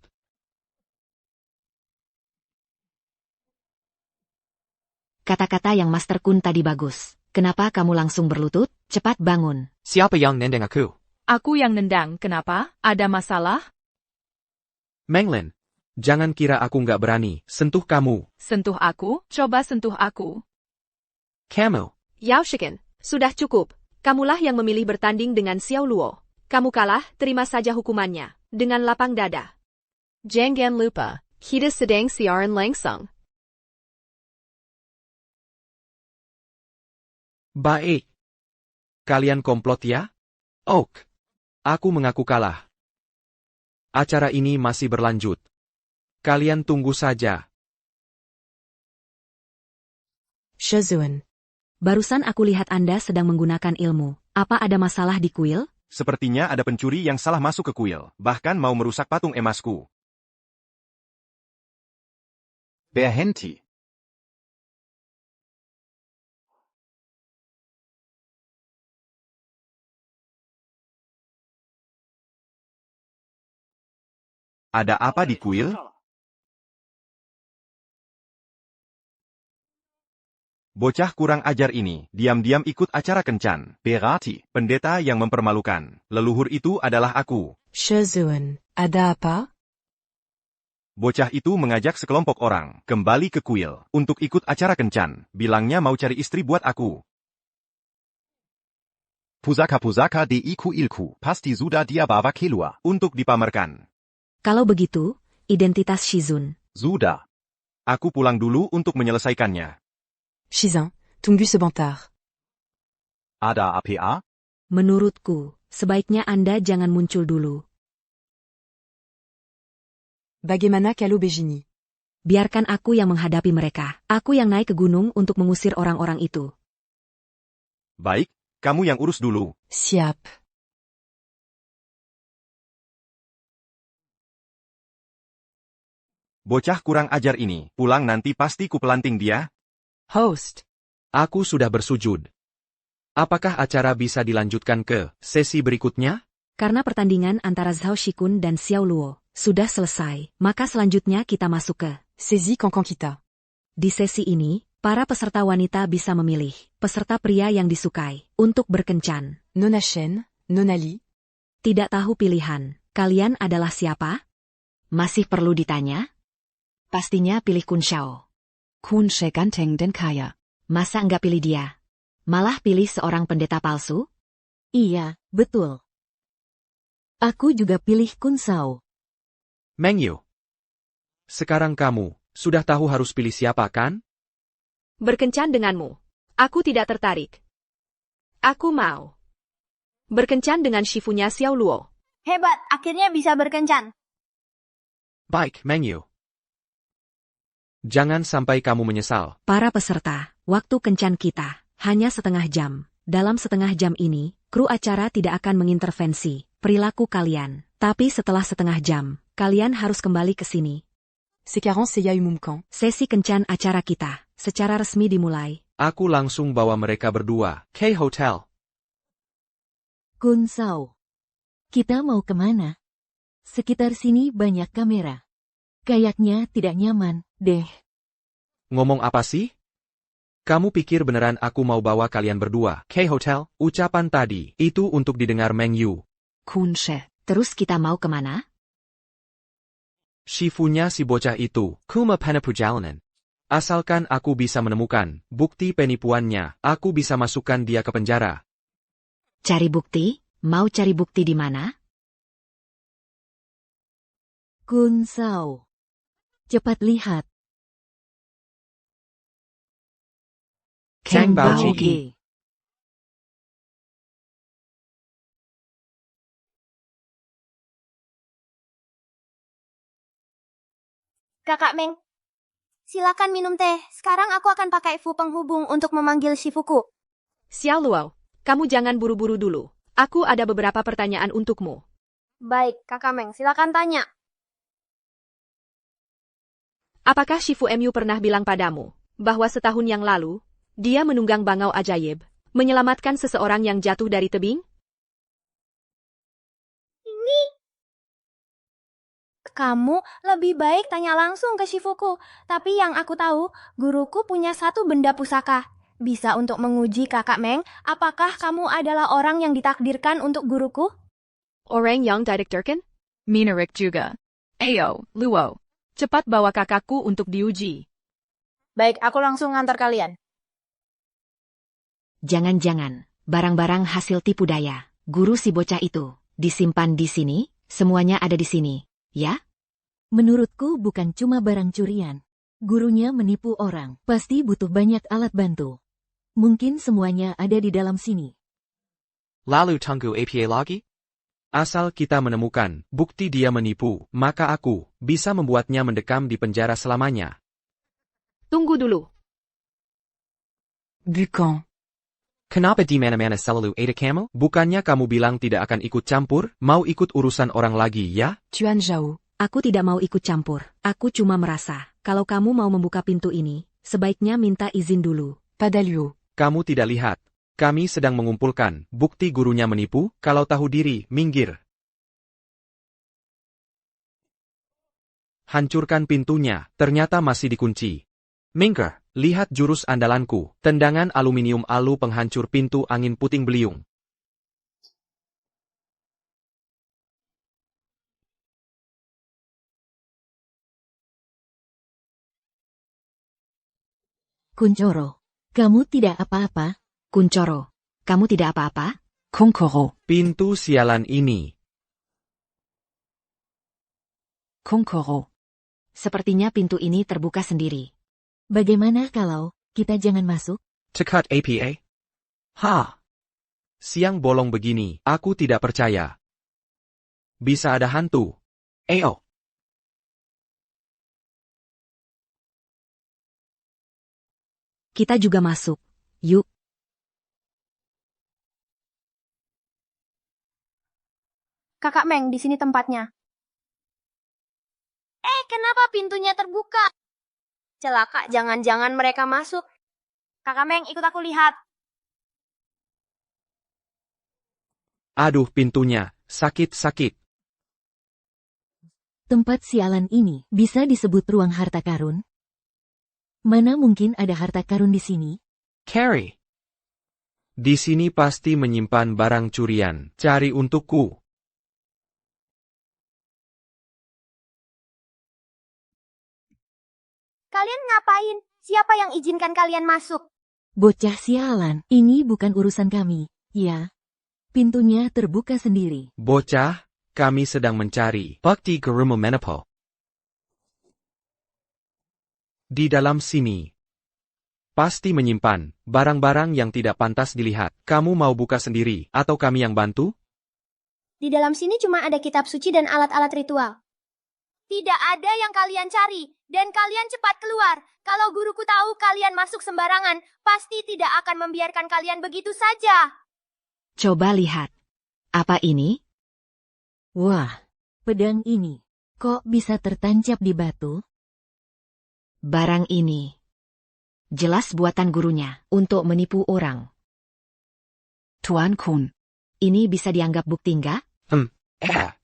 Kata-kata yang Master Kun tadi bagus. Kenapa kamu langsung berlutut? Cepat bangun. Siapa yang nendang aku? Aku yang nendang, kenapa? Ada masalah? Menglin, jangan kira aku nggak berani. Sentuh kamu. Sentuh aku? Coba sentuh aku. Kamu. Yao Shiken, sudah cukup. Kamulah yang memilih bertanding dengan Xiao Luo. Kamu kalah, terima saja hukumannya. Dengan lapang dada. Jangan lupa, kita sedang siaran langsung. Baik. Kalian komplot ya? Oke. Aku mengaku kalah. Acara ini masih berlanjut. Kalian tunggu saja. Shazuan. Barusan aku lihat Anda sedang menggunakan ilmu. Apa ada masalah di kuil? Sepertinya ada pencuri yang salah masuk ke kuil, bahkan mau merusak patung emasku. Berhenti. Ada apa di kuil? Bocah kurang ajar ini, diam-diam ikut acara kencan. Berarti. Pendeta yang mempermalukan. Leluhur itu adalah aku. Shazuan. Ada apa? Bocah itu mengajak sekelompok orang kembali ke kuil untuk ikut acara kencan. Bilangnya mau cari istri buat aku. Pusaka di kuilku, pasti sudah dia bawa keluar. Untuk dipamerkan. Kalau begitu, identitas Shizun. Sudah. Aku pulang dulu untuk menyelesaikannya. Shizun, tunggu sebentar. Ada apa? Menurutku, sebaiknya Anda jangan muncul dulu. Bagaimana kalau begini? Biarkan aku yang menghadapi mereka. Aku yang naik ke gunung untuk mengusir orang-orang itu. Baik, kamu yang urus dulu. Siap. Bocah kurang ajar ini, pulang nanti pasti kupelanting dia. Host. Aku sudah bersujud. Apakah acara bisa dilanjutkan ke sesi berikutnya? Karena pertandingan antara Zhao Shikun dan Xiao Luo sudah selesai, maka selanjutnya kita masuk ke Sesi Cancan kita. Di sesi ini, para peserta wanita bisa memilih peserta pria yang disukai untuk berkencan. Nona Shen, Nona Li. Tidak tahu pilihan. Kalian adalah siapa? Masih perlu ditanya? Pastinya pilih Kun Shao. Kun She ganteng dan kaya. Masa nggak pilih dia? Malah pilih seorang pendeta palsu? Iya, betul. Aku juga pilih Kun Shao. Meng Yu. Sekarang kamu sudah tahu harus pilih siapa kan? Berkencan denganmu. Aku tidak tertarik. Aku mau berkencan dengan Shifunya Xiao Luo. Hebat, akhirnya bisa berkencan. Baik, Meng Yu. Jangan sampai kamu menyesal. Para peserta, waktu kencan kita hanya setengah jam. Dalam setengah jam ini, kru acara tidak akan mengintervensi perilaku kalian. Tapi setelah setengah jam, kalian harus kembali ke sini. Sekarang saya umumkan. Sesi kencan acara kita secara resmi dimulai. Aku langsung bawa mereka berdua ke hotel. Kun Shao. Kita mau kemana? Sekitar sini banyak kamera. Kayaknya tidak nyaman, deh. Ngomong apa sih? Kamu pikir beneran aku mau bawa kalian berdua ke hotel? Ucapan tadi itu untuk didengar Meng Yu. Kun She. Terus kita mau kemana? Shifunya si bocah itu, Kuma Penapujalanan. Asalkan aku bisa menemukan bukti penipuannya, aku bisa masukkan dia ke penjara. Cari bukti? Mau cari bukti di mana? Kun Shao. Cepat lihat. Kang Bao Baoji. Ge. Kakak Meng, silakan minum teh. Sekarang aku akan pakai Fu penghubung untuk memanggil Shifuku. Xiao Luo, kamu jangan buru-buru dulu. Aku ada beberapa pertanyaan untukmu. Baik, Kakak Meng, silakan tanya. Apakah Shifu Mu pernah bilang padamu bahwa setahun yang lalu, dia menunggang bangau ajaib, menyelamatkan seseorang yang jatuh dari tebing? Kamu lebih baik tanya langsung ke Shifuku. Tapi yang aku tahu, guruku punya satu benda pusaka. Bisa untuk menguji Kakak Meng, apakah kamu adalah orang yang ditakdirkan untuk guruku? Orang yang didaktirkan? Minarik juga. Ayo, Luo. Cepat bawa kakakku untuk diuji. Baik, aku langsung ngantar kalian. Jangan-jangan, barang-barang hasil tipu daya, guru si bocah itu, disimpan di sini, semuanya ada di sini, ya? Menurutku bukan cuma barang curian. Gurunya menipu orang, pasti butuh banyak alat bantu. Mungkin semuanya ada di dalam sini. Lalu tunggu apa lagi? Asal kita menemukan bukti dia menipu, maka aku bisa membuatnya mendekam di penjara selamanya. Tunggu dulu. Bukan. Kenapa di mana-mana selalu ada kamu? Bukannya kamu bilang tidak akan ikut campur, mau ikut urusan orang lagi ya? Tuan Zhao. Aku tidak mau ikut campur. Aku cuma merasa, kalau kamu mau membuka pintu ini, sebaiknya minta izin dulu. Padaluo. Kamu tidak lihat. Kami sedang mengumpulkan bukti gurunya menipu, kalau tahu diri, minggir. Hancurkan pintunya, ternyata masih dikunci. Minggir, lihat jurus andalanku, tendangan aluminium alu penghancur pintu angin puting beliung. Kuncoro, kamu tidak apa-apa? Kuncoro, kamu tidak apa-apa? Kunkoro, Pintu sialan ini. Kunkoro. Sepertinya pintu ini terbuka sendiri. Bagaimana kalau kita jangan masuk? Cekat APA? Ha! Siang bolong begini, aku tidak percaya. Bisa ada hantu. Ayo. Kita juga masuk. Yuk. Kakak Meng, di sini tempatnya. Kenapa pintunya terbuka? Celaka, jangan-jangan mereka masuk. Kakak Meng, ikut aku lihat. Aduh pintunya, sakit-sakit. Tempat sialan ini bisa disebut ruang harta karun? Mana mungkin ada harta karun di sini? Carrie. Di sini pasti menyimpan barang curian. Cari untukku. Kalian ngapain? Siapa yang izinkan kalian masuk? Bocah sialan, ini bukan urusan kami. Ya. Pintunya terbuka sendiri. Bocah, kami sedang mencari Bhakti Garumo Menapo. Di dalam sini. Pasti menyimpan barang-barang yang tidak pantas dilihat. Kamu mau buka sendiri, atau kami yang bantu? Di dalam sini cuma ada kitab suci dan alat-alat ritual. Tidak ada yang kalian cari, dan kalian cepat keluar. Kalau guruku tahu kalian masuk sembarangan, pasti tidak akan membiarkan kalian begitu saja. Coba lihat. Apa ini? Wah, pedang ini. Kok bisa tertancap di batu? Barang ini. Jelas buatan gurunya, untuk menipu orang. Tuan Kun. Ini bisa dianggap bukti enggak?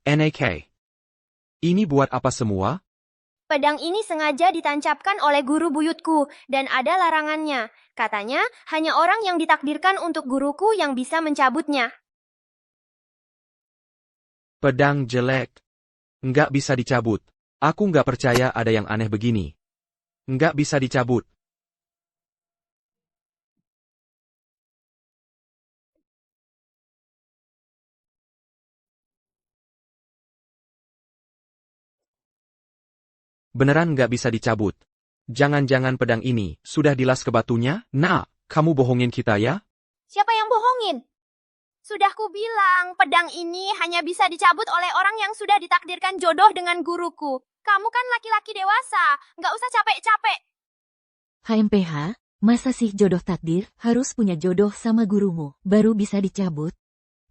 NAK. Ini buat apa semua? Pedang ini sengaja ditancapkan oleh guru buyutku, dan ada larangannya. Katanya, hanya orang yang ditakdirkan untuk guruku yang bisa mencabutnya. Pedang jelek. Nggak bisa dicabut. Aku nggak percaya ada yang aneh begini. Nggak bisa dicabut. Beneran nggak bisa dicabut. Jangan-jangan pedang ini sudah dilas ke batunya? Nah, kamu bohongin kita ya? Siapa yang bohongin? Sudah kubilang, pedang ini hanya bisa dicabut oleh orang yang sudah ditakdirkan jodoh dengan guruku. Kamu kan laki-laki dewasa, nggak usah capek-capek. HMPH, masa sih jodoh takdir harus punya jodoh sama gurumu, baru bisa dicabut?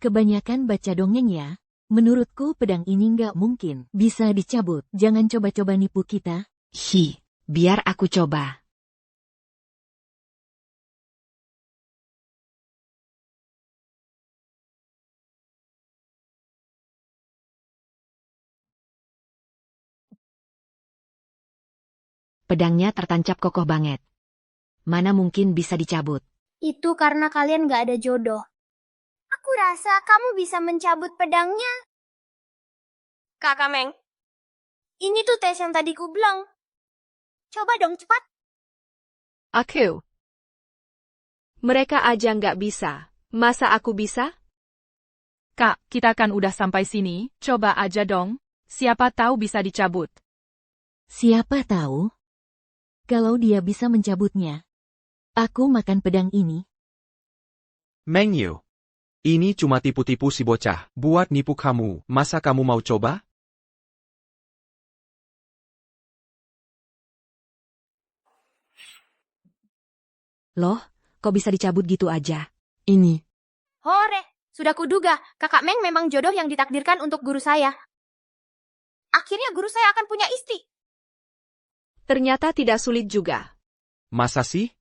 Kebanyakan baca dongeng ya. Menurutku pedang ini nggak mungkin bisa dicabut. Jangan coba-coba nipu kita. Biar aku coba. Pedangnya tertancap kokoh banget. Mana mungkin bisa dicabut? Itu karena kalian nggak ada jodoh. Aku rasa kamu bisa mencabut pedangnya. Kakak Meng, ini tuh tes yang tadi ku bilang. Coba dong cepat. Aku. Mereka aja nggak bisa. Masa aku bisa? Kak, kita kan udah sampai sini, coba aja dong. Siapa tahu bisa dicabut. Siapa tahu? Kalau dia bisa mencabutnya. Aku makan pedang ini. Mengyu. Ini cuma tipu-tipu si bocah. Buat nipu kamu. Masa kamu mau coba? Loh, kok bisa dicabut gitu aja? Ini. Hore, sudah kuduga, kakak Meng memang jodoh yang ditakdirkan untuk guru saya. Akhirnya guru saya akan punya istri. Ternyata tidak sulit juga. Masa sih?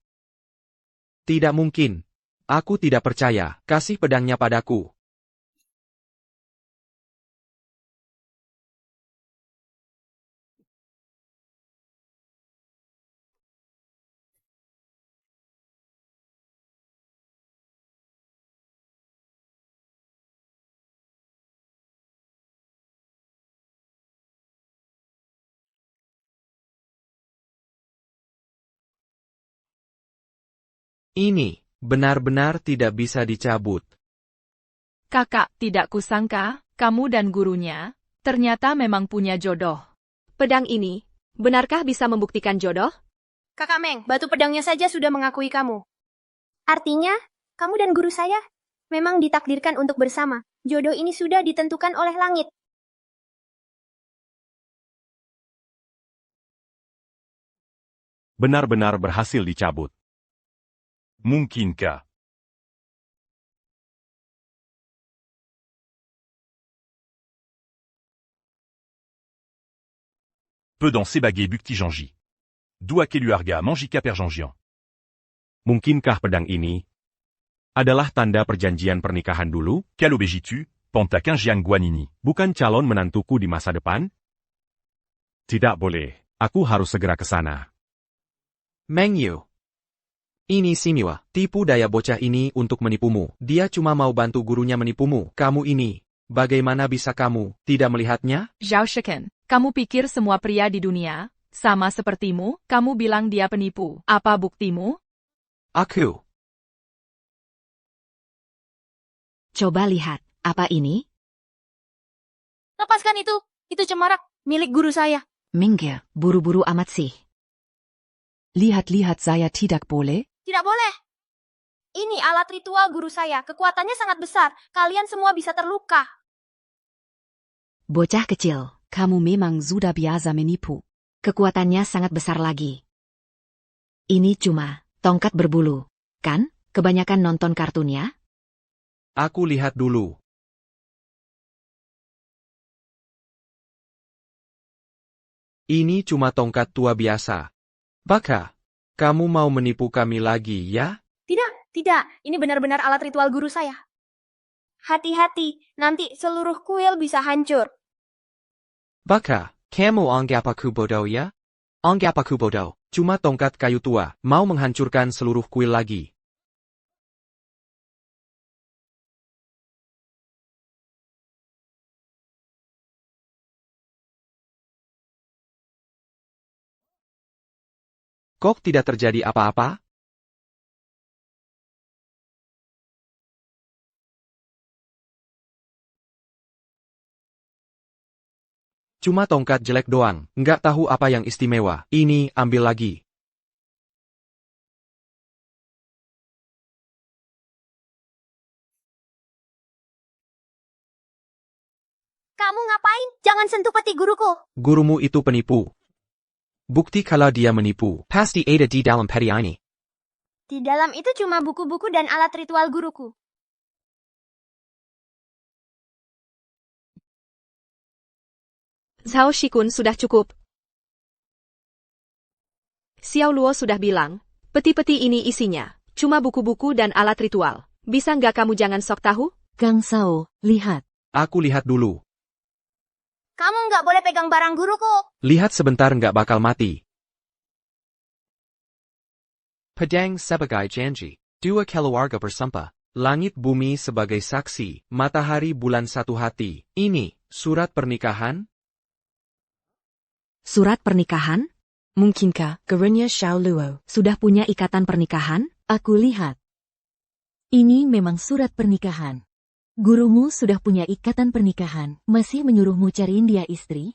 Tidak mungkin. Aku tidak percaya. Kasih pedangnya padaku. Ini benar-benar tidak bisa dicabut. Kakak, tidak kusangka, kamu dan gurunya, ternyata memang punya jodoh. Pedang ini, benarkah bisa membuktikan jodoh? Kakak Meng, batu pedangnya saja sudah mengakui kamu. Artinya, kamu dan guru saya memang ditakdirkan untuk bersama. Jodoh ini sudah ditentukan oleh langit. Benar-benar berhasil dicabut. Mungkinkah? Peu dans ces baguets Bukti-Janji. Dua Keluarga Manjika Perjanjian. Mungkinkah pedang ini adalah tanda perjanjian pernikahan dulu? Kalau begitu, Pantakin Jiang Guanini. Bukan calon menantuku di masa depan? Tidak boleh. Aku harus segera ke sana. Meng Yu. Ini Simiwa, tipu daya bocah ini untuk menipumu. Dia cuma mau bantu gurunya menipumu. Kamu ini, bagaimana bisa kamu tidak melihatnya? Zhao Shiken, kamu pikir semua pria di dunia sama sepertimu? Kamu bilang dia penipu. Apa buktimu? Aku. Coba lihat, apa ini? Lepaskan itu cemarak, milik guru saya. Minggir, Buru-buru amat sih. lihat-lihat saya tidak boleh? Tidak boleh. Ini alat ritual guru saya, kekuatannya sangat besar. Kalian semua bisa terluka. Bocah kecil, Kamu memang sudah biasa menipu. kekuatannya sangat besar lagi. Ini cuma tongkat berbulu, kan? Kebanyakan nonton kartunnya? Aku lihat dulu. Ini cuma tongkat tua biasa. Baka, kamu mau menipu kami lagi, ya? Tidak. Ini benar-benar alat ritual guru saya. Hati-hati, nanti seluruh kuil bisa hancur. Baka, kamu anggap aku bodoh ya? Anggap aku bodoh. Cuma tongkat kayu tua, mau menghancurkan seluruh kuil lagi. Kok tidak terjadi apa-apa? Cuma tongkat jelek doang, nggak tahu apa yang istimewa. Ini, ambil lagi. Kamu ngapain? Jangan sentuh peti guruku. Gurumu itu penipu. Bukti kalau dia menipu. Pasti ada di dalam peti ini. Di dalam itu cuma buku-buku dan alat ritual guruku. Zhao Shikun sudah cukup. Xiao Luo sudah bilang, peti-peti ini isinya cuma buku-buku dan alat ritual. Bisa nggak kamu jangan sok tahu? Kang Sao, lihat. Aku lihat dulu. Kamu nggak boleh pegang barang guruku. Lihat sebentar nggak bakal mati. Pedang sebagai janji. Dua keluarga bersumpah. Langit bumi sebagai saksi. Matahari bulan satu hati. Ini, surat pernikahan? Surat pernikahan? Mungkinkah gurunya Xiao Luo Sudah punya ikatan pernikahan? Aku lihat. Ini memang surat pernikahan. Gurumu sudah punya ikatan pernikahan, masih menyuruhmu cariin dia istri?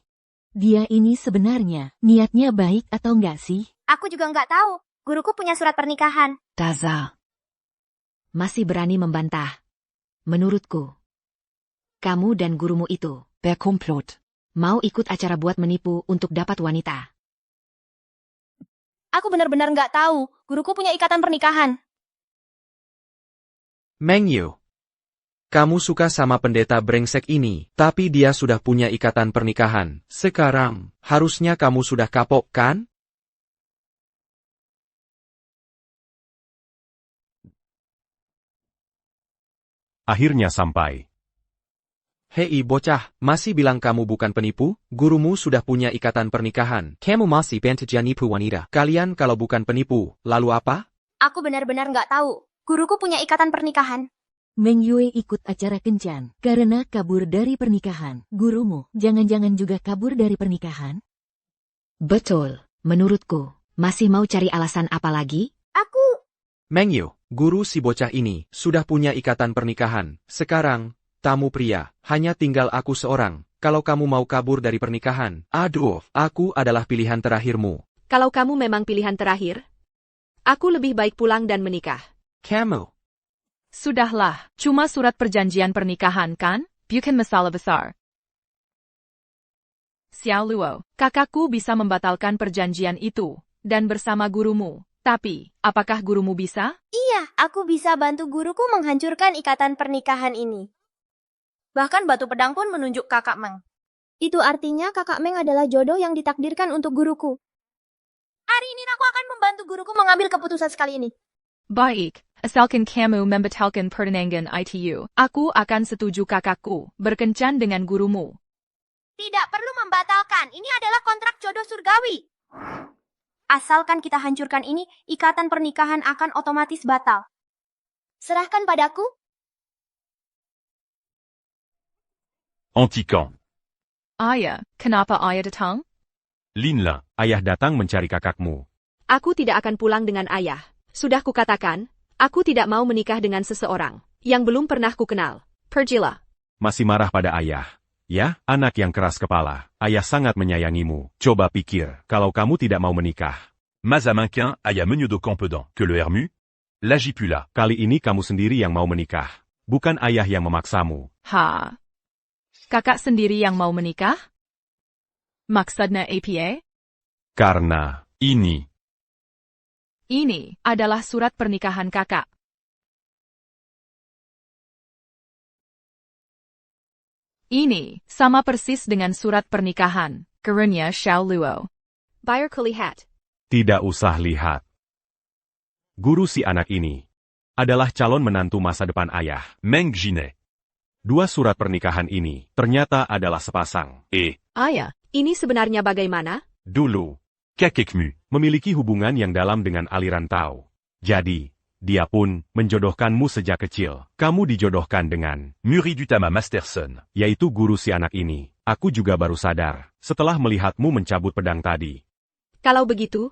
Dia ini sebenarnya, niatnya baik atau enggak sih? Aku juga nggak tahu. Guruku punya surat pernikahan. Daza. Masih berani membantah. Menurutku, kamu dan gurumu itu Berkomplot. mau ikut acara buat menipu untuk dapat wanita. Aku benar-benar nggak tahu. Guruku punya ikatan pernikahan. Meng Yu. Kamu suka sama pendeta brengsek ini, tapi dia sudah punya ikatan pernikahan. Sekarang, harusnya kamu sudah kapok, kan? Akhirnya sampai. Hei bocah, masih bilang kamu bukan penipu? Gurumu sudah punya ikatan pernikahan. Kamu masih bantah nipu wanita. Kalian kalau bukan penipu, lalu apa? Aku benar-benar nggak tahu. Guruku punya ikatan pernikahan. Meng Yue ikut acara kencan karena kabur dari pernikahan. Gurumu, jangan-jangan juga kabur dari pernikahan? Betul, menurutku. Masih mau cari alasan apa lagi? Mengyu, guru si bocah ini, sudah punya ikatan pernikahan. Sekarang, tamu pria, hanya tinggal aku seorang. Kalau kamu mau kabur dari pernikahan, aduh, aku adalah pilihan terakhirmu. Kalau kamu memang pilihan terakhir, aku lebih baik pulang dan menikah. Kamu. Sudahlah, cuma surat perjanjian pernikahan kan? Bukan masalah besar. Xiao Luo, kakakku bisa membatalkan perjanjian itu, dan bersama gurumu. Tapi, apakah gurumu bisa? Iya, aku bisa bantu guruku menghancurkan ikatan pernikahan ini. Bahkan batu pedang pun menunjuk kakak Meng. Itu artinya kakak Meng adalah jodoh yang ditakdirkan untuk guruku. Hari ini aku akan membantu guruku mengambil keputusan sekali ini. Baik, asalkan kamu membatalkan pertunangan itu, aku akan setuju kakakku, berkencan dengan gurumu. Tidak perlu membatalkan, ini adalah kontrak jodoh surgawi. Asalkan kita hancurkan ini, ikatan pernikahan akan otomatis batal. Serahkan padaku. Antiquant. Ayah, kenapa ayah datang? Linla, ayah datang mencari kakakmu. Aku tidak akan pulang dengan ayah. Sudah kukatakan, aku tidak mau menikah dengan seseorang yang belum pernah kukenal. Pergilah. Masih marah pada ayah. Ya, anak yang keras kepala. Ayah sangat menyayangimu. Coba pikir, kalau kamu tidak mau menikah. Mazaminquin, aya Meunieu de Campedan, que le Hermu, l'Agipula. Kali ini kamu sendiri yang mau menikah. Bukan ayah yang memaksamu. Ha? Kakak sendiri yang mau menikah? Maksudnya apa? Karena, Ini. Ini adalah surat pernikahan kakak. Ini sama persis dengan surat pernikahan, gerunya Xiao Luo. Bayar kulihat. tidak usah lihat. Guru si anak ini adalah calon menantu masa depan ayah. Meng Jine. Dua surat pernikahan ini ternyata adalah sepasang. Ayah, ini sebenarnya bagaimana? Dulu, Kakekmu. memiliki hubungan yang dalam dengan aliran Tao. Jadi, dia pun menjodohkanmu sejak kecil. Kamu dijodohkan dengan Muridutama Masterson. yaitu guru si anak ini. Aku juga baru sadar setelah melihatmu mencabut pedang tadi. Kalau begitu,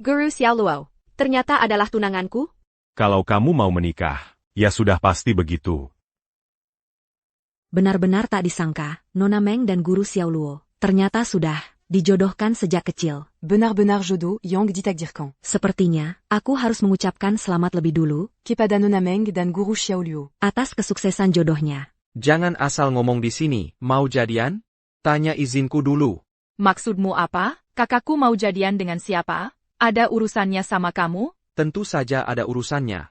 Guru Xiao Luo, ternyata adalah tunanganku? Kalau kamu mau menikah, ya sudah pasti begitu. Benar-benar tak disangka, Nona Meng dan Guru Xiao Luo ternyata sudah dijodohkan sejak kecil. Benar-benar jodoh yang ditakdirkan. Sepertinya, aku harus mengucapkan selamat lebih dulu kepada Nona Meng dan Guru Xiao Luo atas kesuksesan jodohnya. Jangan asal ngomong di sini, mau jadian? Tanya izinku dulu. Maksudmu apa? Kakakku mau jadian dengan siapa? Ada urusannya sama kamu? Tentu saja ada urusannya.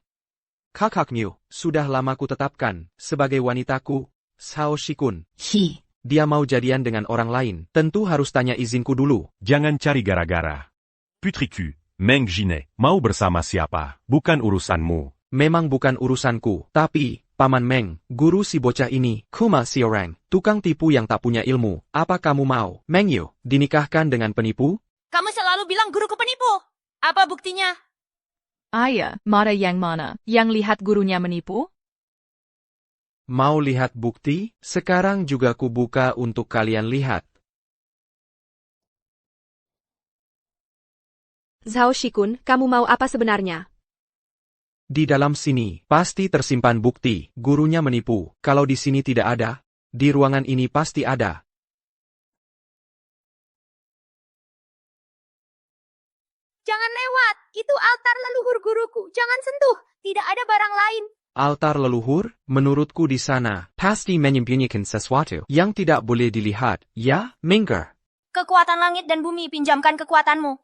Kakakmu sudah lama kutetapkan sebagai wanitaku, Shao Shikun. Hi. Dia mau jadian dengan orang lain, tentu harus tanya izinku dulu. Jangan cari gara-gara. Putriku. Meng Jine. Mau bersama siapa, bukan urusanmu. Memang bukan urusanku, tapi, Paman Meng, guru si bocah ini, Kuma Siorang, tukang tipu yang tak punya ilmu. Apa kamu mau, Mengyu, dinikahkan dengan penipu? Kamu selalu bilang guruku penipu. Apa buktinya? Ayah, marah yang mana? Yang lihat gurunya menipu? Mau lihat bukti? Sekarang juga kubuka untuk kalian lihat. Zhao Shikun, kamu mau apa sebenarnya? Di dalam sini, pasti tersimpan bukti, gurunya menipu. Kalau di sini tidak ada, di ruangan ini pasti ada. Jangan lewat, itu altar leluhur guruku. Jangan sentuh, tidak ada barang lain. Altar leluhur, menurutku di sana, pasti menyembunyikan sesuatu yang tidak boleh dilihat, ya, Mingger? Kekuatan langit dan bumi, pinjamkan kekuatanmu.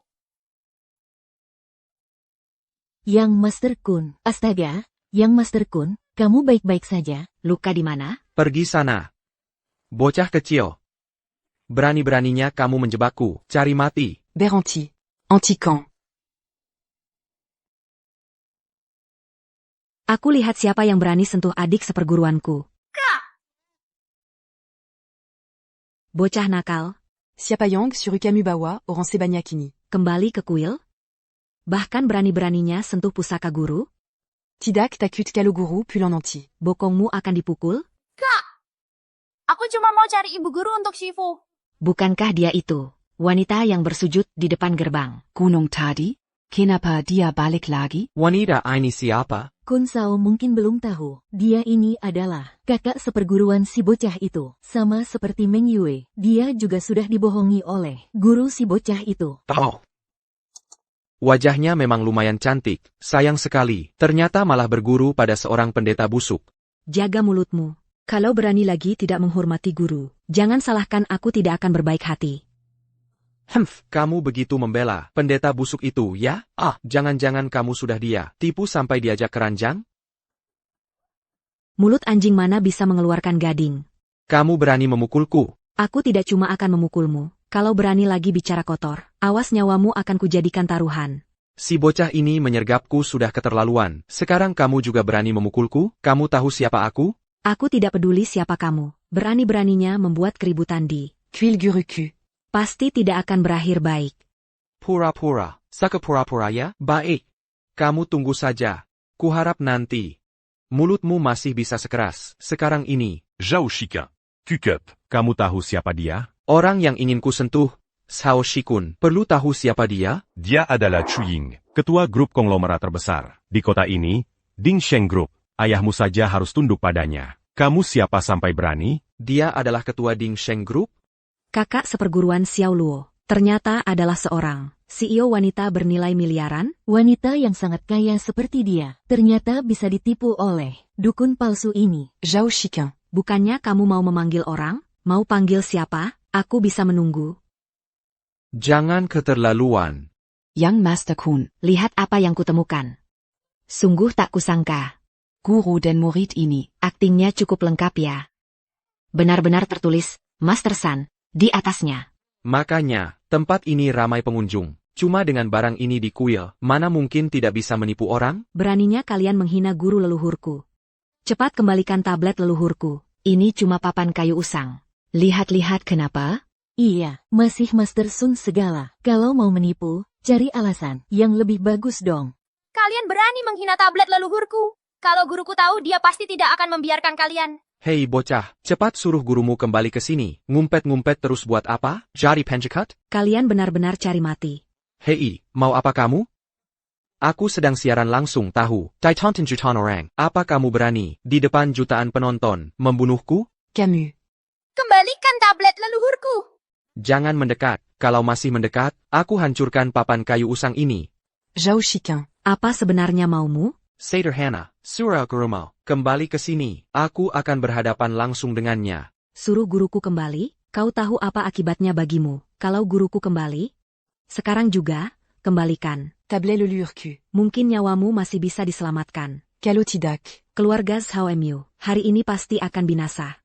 Yang Master Kun, astaga, Yang Master Kun, kamu baik-baik saja? Luka di mana? Pergi sana. Bocah kecil. Berani-beraninya kamu menjebakku, cari mati. Beranti. Antiquant. Aku lihat siapa yang berani sentuh adik seperguruanku. Kak! Bocah nakal, Siapa yang sur Ukamubawa, Oran Sebanyakini. kembali ke kuil? Bahkan berani-beraninya sentuh pusaka guru? Tidak takut kalau guru pulang nanti. Bokongmu akan dipukul? Kak! Aku cuma mau cari ibu guru untuk Shifu. Bukankah dia itu, wanita yang bersujud di depan gerbang? Gunung tadi? Kenapa dia balik lagi? Wanita ini siapa? Kun Sao mungkin belum tahu. Dia ini adalah kakak seperguruan si bocah itu. Sama seperti Meng Yue, dia juga sudah dibohongi oleh guru si bocah itu. Tahu. Wajahnya memang lumayan cantik, sayang sekali, ternyata malah berguru pada seorang pendeta busuk. Jaga mulutmu. Kalau berani lagi tidak menghormati guru, jangan salahkan aku tidak akan berbaik hati. Kamu begitu membela pendeta busuk itu, ya? Jangan-jangan kamu sudah dia tipu sampai diajak keranjang? Mulut anjing mana bisa mengeluarkan gading? Kamu berani memukulku? Aku tidak cuma akan memukulmu, kalau berani lagi bicara kotor, awas nyawamu akan kujadikan taruhan. Si bocah ini menyergapku sudah keterlaluan, sekarang kamu juga berani memukulku? Kamu tahu siapa aku? Aku tidak peduli siapa kamu, berani-beraninya membuat keributan di Kuil guruku. Pasti tidak akan berakhir baik. Pura-pura, saka pura-pura ya? Baik. Kamu tunggu saja. Kuharap nanti. Mulutmu masih bisa sekeras sekarang ini. Zhao Shikan. Kukup. Kamu tahu siapa dia? Orang yang ingin ku sentuh, Zhao Shikun. Perlu tahu siapa dia? Dia adalah Chu Ying. Ketua grup konglomerat terbesar di kota ini, Ding Sheng Group. Ayahmu saja harus tunduk padanya. Kamu siapa sampai berani? Dia adalah ketua Ding Sheng Group? Kakak seperguruan Xiao Luo, ternyata adalah seorang CEO wanita bernilai miliaran? Wanita yang sangat kaya seperti dia, ternyata bisa ditipu oleh dukun palsu ini. Zhao Shikan. Bukannya kamu mau memanggil orang? Mau panggil siapa? Aku bisa menunggu. Jangan keterlaluan. Young Master Kun. Lihat apa yang kutemukan. Sungguh tak kusangka. Guru dan murid ini. Aktingnya cukup lengkap ya. Benar-benar tertulis, Master San, di atasnya. Makanya, tempat ini ramai pengunjung. Cuma dengan barang ini di kuil, mana mungkin tidak bisa menipu orang? Beraninya kalian menghina guru leluhurku. Cepat kembalikan tablet leluhurku. Ini cuma papan kayu usang. Lihat-lihat kenapa? Iya, masih Master Sun segala. Kalau mau menipu, cari alasan yang lebih bagus dong. Kalian berani menghina tablet leluhurku. Kalau guruku tahu, dia pasti tidak akan membiarkan kalian. Hei bocah, cepat suruh gurumu kembali ke sini. Ngumpet-ngumpet terus buat apa? Jari pencekat? Kalian benar-benar cari mati. Hei, mau apa kamu? Aku sedang siaran langsung tahu. Titan jutaan orang. Apa kamu berani, di depan jutaan penonton, membunuhku? Camus. Kembalikan tablet leluhurku. Jangan mendekat. Kalau masih mendekat, aku hancurkan papan kayu usang ini. Zhao Shikan. Apa sebenarnya maumu? Sederhana, Surah Gurumau, kembali ke sini. Aku akan berhadapan langsung dengannya. Suruh guruku kembali? Kau tahu apa akibatnya bagimu, kalau guruku kembali? Sekarang juga, kembalikan. Tablet leluhurku. Mungkin nyawamu masih bisa diselamatkan. Kalau tidak. Keluarga Zhao Mu, hari ini pasti akan binasa.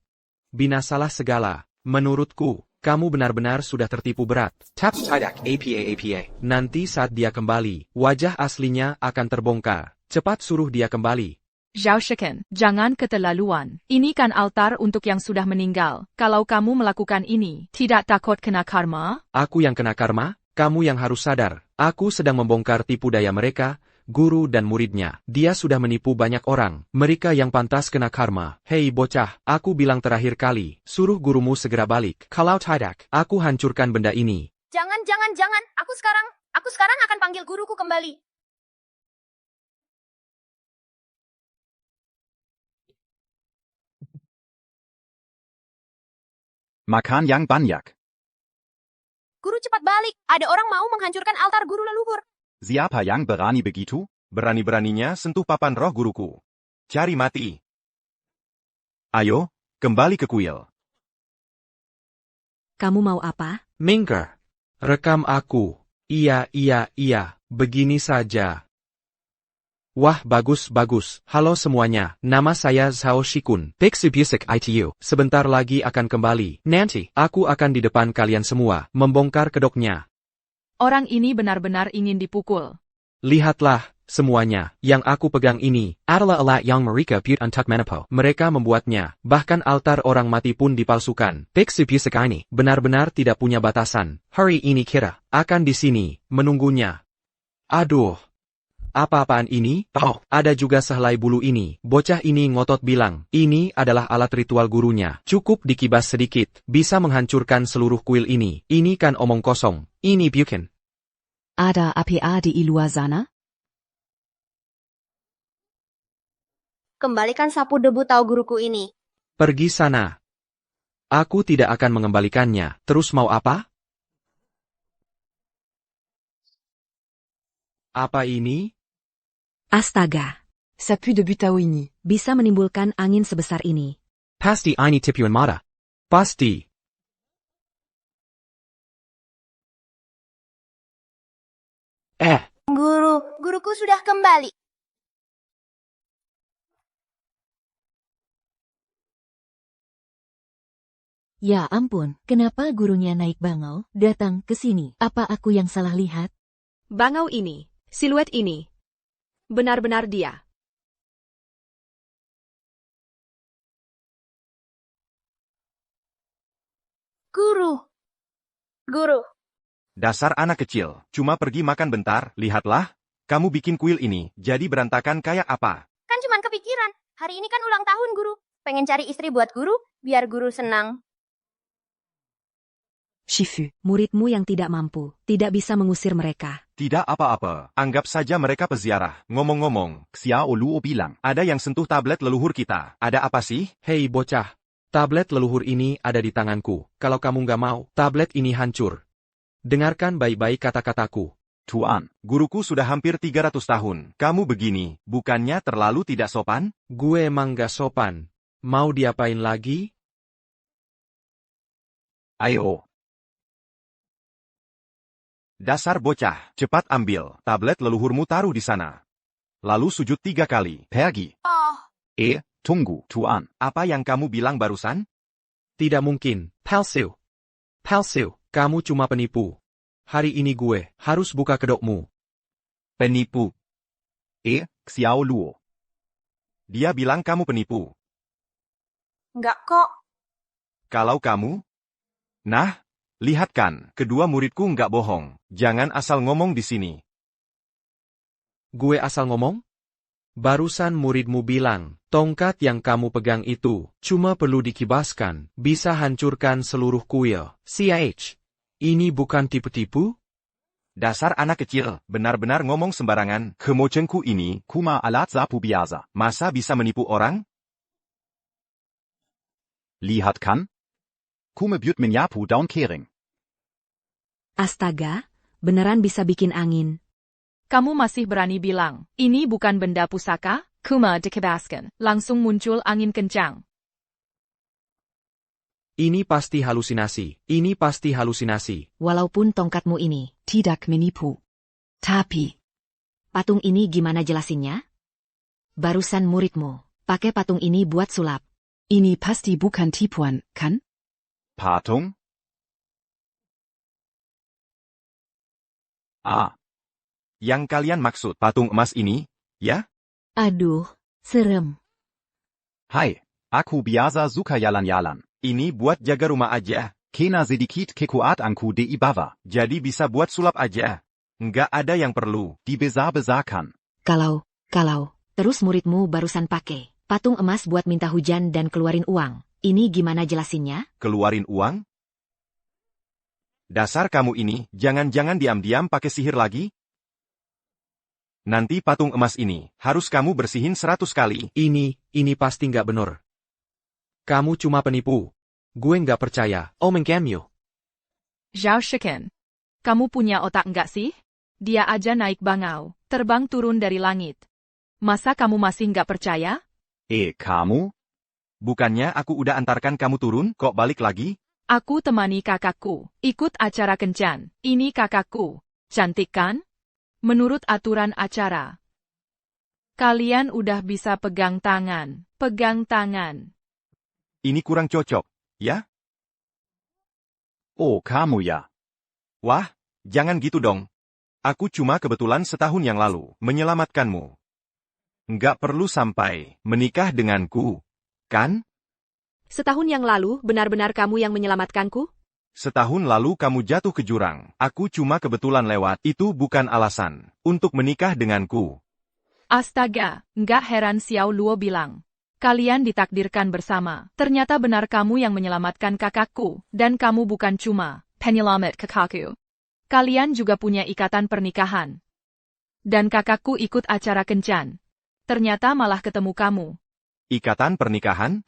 Binasalah segala. Menurutku, kamu benar-benar sudah tertipu berat. Tap tidak APA. Nanti saat dia kembali, wajah aslinya akan terbongkar. Cepat suruh dia kembali. Zhao Shikan, jangan keterlaluan. Ini kan altar untuk yang sudah meninggal. Kalau kamu melakukan ini, tidak takut kena karma? Aku yang kena karma? Kamu yang harus sadar. Aku sedang membongkar tipu daya mereka, guru dan muridnya. Dia sudah menipu banyak orang. Mereka yang pantas kena karma. Hei bocah, aku bilang terakhir kali, suruh gurumu segera balik. Kalau tidak, aku hancurkan benda ini. Jangan. Aku sekarang akan panggil guruku kembali. Makan yang banyak. Guru cepat balik. Ada orang mau menghancurkan altar guru leluhur. Siapa yang berani begitu? Berani-beraninya sentuh papan roh guruku. Cari mati. Ayo, kembali ke kuil. Kamu mau apa? Minker. Rekam aku. Iya, begini saja. Wah, bagus. Halo semuanya, nama saya Zhao Shikun. Pixibusik ITU. Sebentar lagi akan kembali. Nanti, aku akan di depan kalian semua, membongkar kedoknya. Orang ini benar-benar ingin dipukul. Lihatlah, semuanya, yang aku pegang ini, adalah alat yang mereka buat untuk menipu. Mereka membuatnya, bahkan altar orang mati pun dipalsukan. Pixibusik ini, benar-benar tidak punya batasan. Hari ini kira, akan di sini, menunggunya. Aduh. Apa-apaan ini? Oh, ada juga sehelai bulu ini. Bocah ini ngotot bilang, ini adalah alat ritual gurunya. Cukup dikibas sedikit, bisa menghancurkan seluruh kuil ini. Ini kan omong kosong. Ini bukan. Ada apa di luar sana? Kembalikan sapu debu tahu guruku ini. Pergi sana. Aku tidak akan mengembalikannya. Terus mau apa? Apa ini? Astaga, Ça pue de butao ini. bisa menimbulkan angin sebesar ini. Pasti ini tipuan mata. Pasti. Guruku sudah kembali. Ya ampun, kenapa gurunya naik bangau, datang ke sini? Apa aku yang salah lihat? Bangau ini, siluet ini. Benar-benar dia. Guru. Dasar anak kecil, cuma pergi makan bentar, lihatlah. Kamu bikin kuil ini, jadi berantakan kayak apa? Kan cuman kepikiran. Hari ini kan ulang tahun guru. Pengen cari istri buat guru, biar guru senang. Shifu. Muridmu yang tidak mampu, tidak bisa mengusir mereka. Tidak apa-apa, anggap saja mereka peziarah. Ngomong-ngomong, Xiao Luo bilang, ada yang sentuh tablet leluhur kita. Ada apa sih? Hei bocah. Tablet leluhur ini ada di tanganku. Kalau kamu nggak mau, tablet ini hancur. Dengarkan baik-baik kata-kataku. Tuan, Guruku sudah hampir 300 tahun. Kamu begini, bukannya terlalu tidak sopan? Gue emang gak sopan. Mau diapain lagi? ayo. Dasar bocah, cepat ambil. Tablet leluhurmu taruh di sana. Lalu sujud 3 kali. Pergi. Oh, Tunggu, Tuan. Apa yang kamu bilang barusan? Tidak mungkin. Palsu. Palsu. Kamu cuma penipu. Hari ini gue harus buka kedokmu. Penipu. Xiao Luo. Dia bilang kamu penipu. Enggak kok. Kalau kamu? Nah, lihat kan, kedua muridku nggak bohong. Jangan asal ngomong di sini. Gue asal ngomong? Barusan muridmu bilang, tongkat yang kamu pegang itu, cuma perlu dikibaskan, bisa hancurkan seluruh kuil. CH. Ini bukan tipu-tipu? Dasar anak kecil, benar-benar ngomong sembarangan. Kemocengku ini, Kuma alat sapu biasa. masa bisa menipu orang? Lihat kan? Kume bjut menyapu daun kering. Astaga, beneran bisa bikin angin. Kamu masih berani bilang, ini bukan benda pusaka? Kuma dikebaskan. Langsung muncul angin kencang. Ini pasti halusinasi. Ini pasti halusinasi. Walaupun tongkatmu ini, Tidak menipu. Tapi, patung ini gimana jelasinnya? Barusan muridmu, pakai patung ini buat sulap. ini pasti bukan tipuan, kan? Patung? Yang kalian maksud patung emas ini, ya? Aduh, serem. Hai, aku biasa suka jalan-jalan. Ini buat jaga rumah aja. Kena sedikit kekuat angku di bawah. Jadi bisa buat sulap aja. Nggak ada yang perlu. Dibesar-besarkan. Kalau, terus muridmu barusan pakai patung emas buat minta hujan dan keluarin uang. Ini gimana jelasinnya? Keluarin uang? Dasar kamu ini, jangan-jangan diam-diam pakai sihir lagi? Nanti patung emas ini, harus kamu bersihin 100 kali. Ini pasti nggak bener. Kamu cuma penipu. Gue nggak percaya. Omeng cameo. Zhao Shiken. Kamu punya otak nggak sih? Dia aja naik bangau, terbang turun dari langit. Masa kamu masih nggak percaya? Kamu? Bukannya aku udah antarkan kamu turun, kok balik lagi? Aku temani kakakku, ikut acara kencan. Ini kakakku. Cantik kan? Menurut aturan acara. Kalian udah bisa pegang tangan. Pegang tangan. Ini kurang cocok, ya? Oh, kamu ya. Wah, jangan gitu dong. Aku cuma kebetulan setahun yang lalu menyelamatkanmu. Nggak perlu sampai menikah denganku, kan? Setahun yang lalu, benar-benar kamu yang menyelamatkanku? Setahun lalu kamu jatuh ke jurang. Aku cuma kebetulan lewat. Itu bukan alasan untuk menikah denganku. Astaga, nggak heran Xiao Luo bilang. Kalian ditakdirkan bersama. Ternyata benar kamu yang menyelamatkan kakakku. Dan kamu bukan cuma penyelamat kakakku. Kalian juga punya ikatan pernikahan. Dan kakakku ikut acara kencan. Ternyata malah ketemu kamu. Ikatan pernikahan?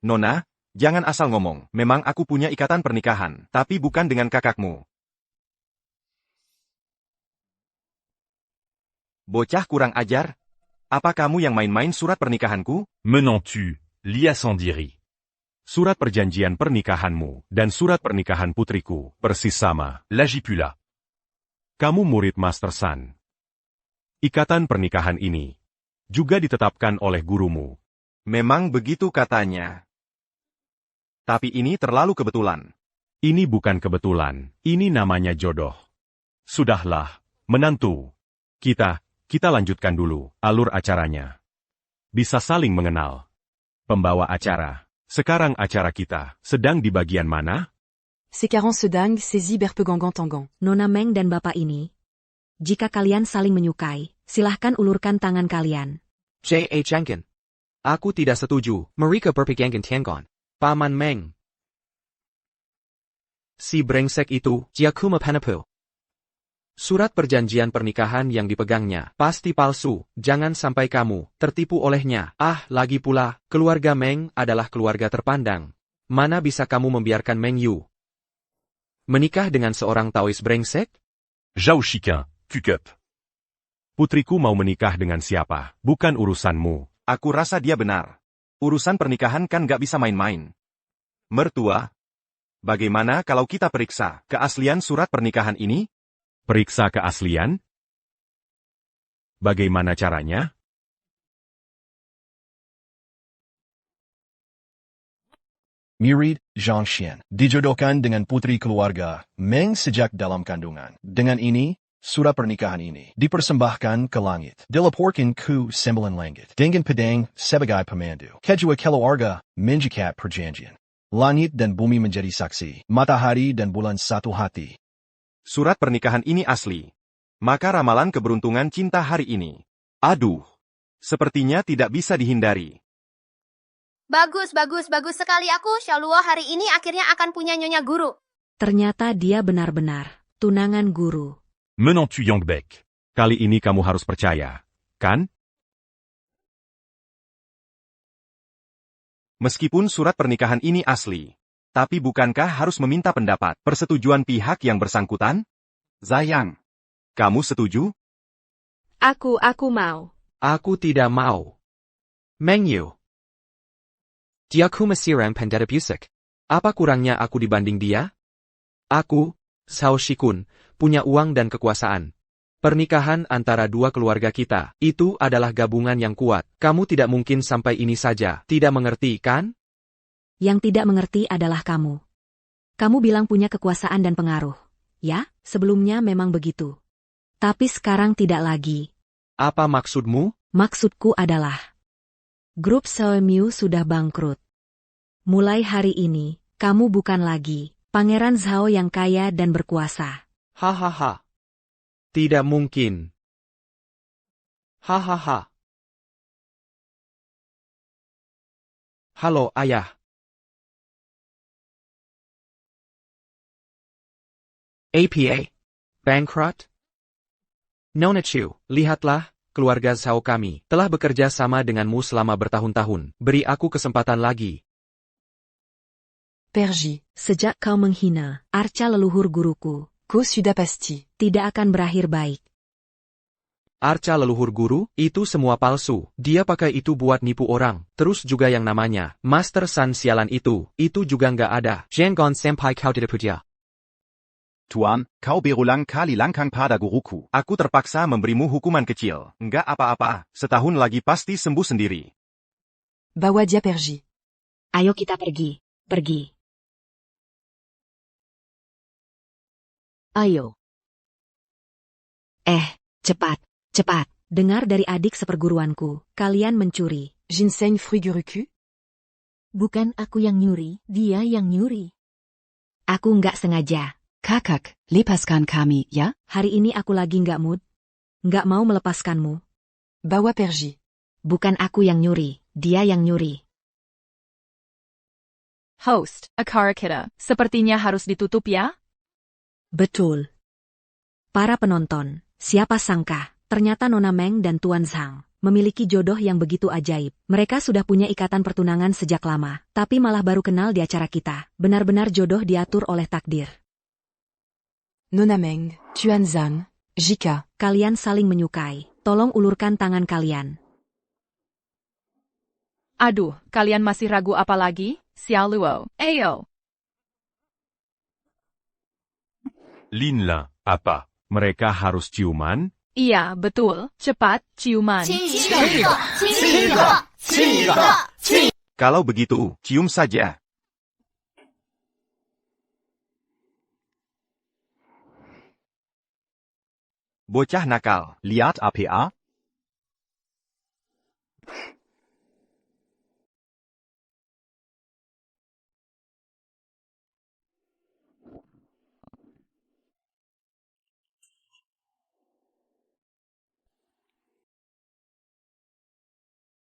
Nona, jangan asal ngomong. Memang aku punya ikatan pernikahan, tapi bukan dengan kakakmu. Bocah kurang ajar. Apa kamu yang main-main surat pernikahanku? Menant-tu, Lia Sandiri. Surat perjanjian pernikahanmu dan surat pernikahan putriku persis sama. Lagipula. Kamu murid Master San. Ikatan pernikahan ini juga ditetapkan oleh gurumu. Memang begitu katanya. Tapi ini terlalu kebetulan. Ini bukan kebetulan, ini namanya jodoh. Sudahlah, menantu. Kita lanjutkan dulu alur acaranya. Bisa saling mengenal. Pembawa acara. Sekarang acara kita sedang di bagian mana? Sécarant Sedang saisit Berpegangan Tangan. Nona Meng dan bapak ini. Jika kalian saling menyukai, silahkan ulurkan tangan kalian. J.A. Jenkins. Aku tidak setuju. Mereka berpegangan tangan. Paman Meng. Si brengsek itu, Giacomo Panapu. Surat perjanjian pernikahan yang dipegangnya pasti palsu. Jangan sampai kamu tertipu olehnya. Lagi pula, keluarga Meng adalah keluarga terpandang. Mana bisa kamu membiarkan Meng Yu menikah dengan seorang Taois brengsek? Zhao Shiqin, Kukup. Putriku mau menikah dengan siapa? Bukan urusanmu. Aku rasa dia benar. Urusan pernikahan kan gak bisa main-main. Mertua, bagaimana kalau kita periksa keaslian surat pernikahan ini? Periksa keaslian? Bagaimana caranya? Murid Zhangxian dijodohkan dengan putri keluarga Meng sejak dalam kandungan. Dengan ini, surat pernikahan ini dipersembahkan ke langit. Dilaporkan ke sembilan langit. Dengan pedang sebagai pemandu. Kedua keluarga mengikat perjanjian. Langit dan bumi menjadi saksi. Matahari dan bulan satu hati. Surat pernikahan ini asli. Maka ramalan keberuntungan cinta hari ini. Aduh. Sepertinya tidak bisa dihindari. Bagus sekali aku, Xiaoluo hari ini akhirnya akan punya nyonya guru. Ternyata dia benar-benar tunangan guru. Menant-tu Yangbek. Kali ini kamu harus percaya, kan? Meskipun surat pernikahan ini asli, tapi bukankah harus meminta pendapat, persetujuan pihak yang bersangkutan? Zayang, kamu setuju? Aku mau. Aku tidak mau. Meng Yu. Diaku mesiram pendeta busuk. Apa kurangnya aku dibanding dia? Aku, Zhao Shikun, punya uang dan kekuasaan. Pernikahan antara dua keluarga kita, itu adalah gabungan yang kuat. Kamu tidak mungkin sampai ini saja. Tidak mengerti, kan? Yang tidak mengerti adalah kamu. Kamu bilang punya kekuasaan dan pengaruh. Ya, sebelumnya memang begitu. Tapi sekarang tidak lagi. Apa maksudmu? Maksudku adalah, grup Xiaomiu sudah bangkrut. Mulai hari ini, kamu bukan lagi Pangeran Zhao yang kaya dan berkuasa. Hahaha. Tidak mungkin. Hahaha. Halo, ayah. APA. Bankrupt? Nona Chu, lihatlah, keluarga Zhao kami telah bekerja sama denganmu selama bertahun-tahun. Beri aku kesempatan lagi. Perji. Sejak kau menghina arca leluhur guruku, Ko Sudapasti. tidak akan berakhir baik. Arca leluhur guru, itu semua palsu. Dia pakai itu buat nipu orang. Terus juga yang namanya Master San sialan itu juga nggak ada. Zhanggon Senpai kau tidak puja. Tuan, kau berulang kali langkang pada guruku. Aku terpaksa memberimu hukuman kecil. Enggak apa-apa, setahun lagi pasti sembuh sendiri. Bawa dia Perji. Ayo kita pergi. Ayo. Cepat. Dengar dari adik seperguruanku, kalian mencuri. Ginseng fruit guruku. Bukan aku yang nyuri, dia yang nyuri. Aku nggak sengaja. Kakak, lepaskan kami, ya? Hari ini aku lagi nggak mood. Nggak mau melepaskanmu. Bawa Perji. Bukan aku yang nyuri, dia yang nyuri. Host, Akara Kita, sepertinya harus ditutup ya? Betul. Para penonton, siapa sangka, ternyata Nona Meng dan Tuan Zhang memiliki jodoh yang begitu ajaib. Mereka sudah punya ikatan pertunangan sejak lama, tapi malah baru kenal di acara kita. Benar-benar jodoh diatur oleh takdir. Nona Meng, Tuan Zhang, Jika. Kalian saling menyukai. Tolong ulurkan tangan kalian. Aduh, kalian masih ragu apa lagi? Xiao Luo, ayo. Lin Lin, apa? Mereka harus ciuman? Iya, betul. Cepat, ciuman. Kalau begitu, cium saja. Bocah nakal, lihat apa?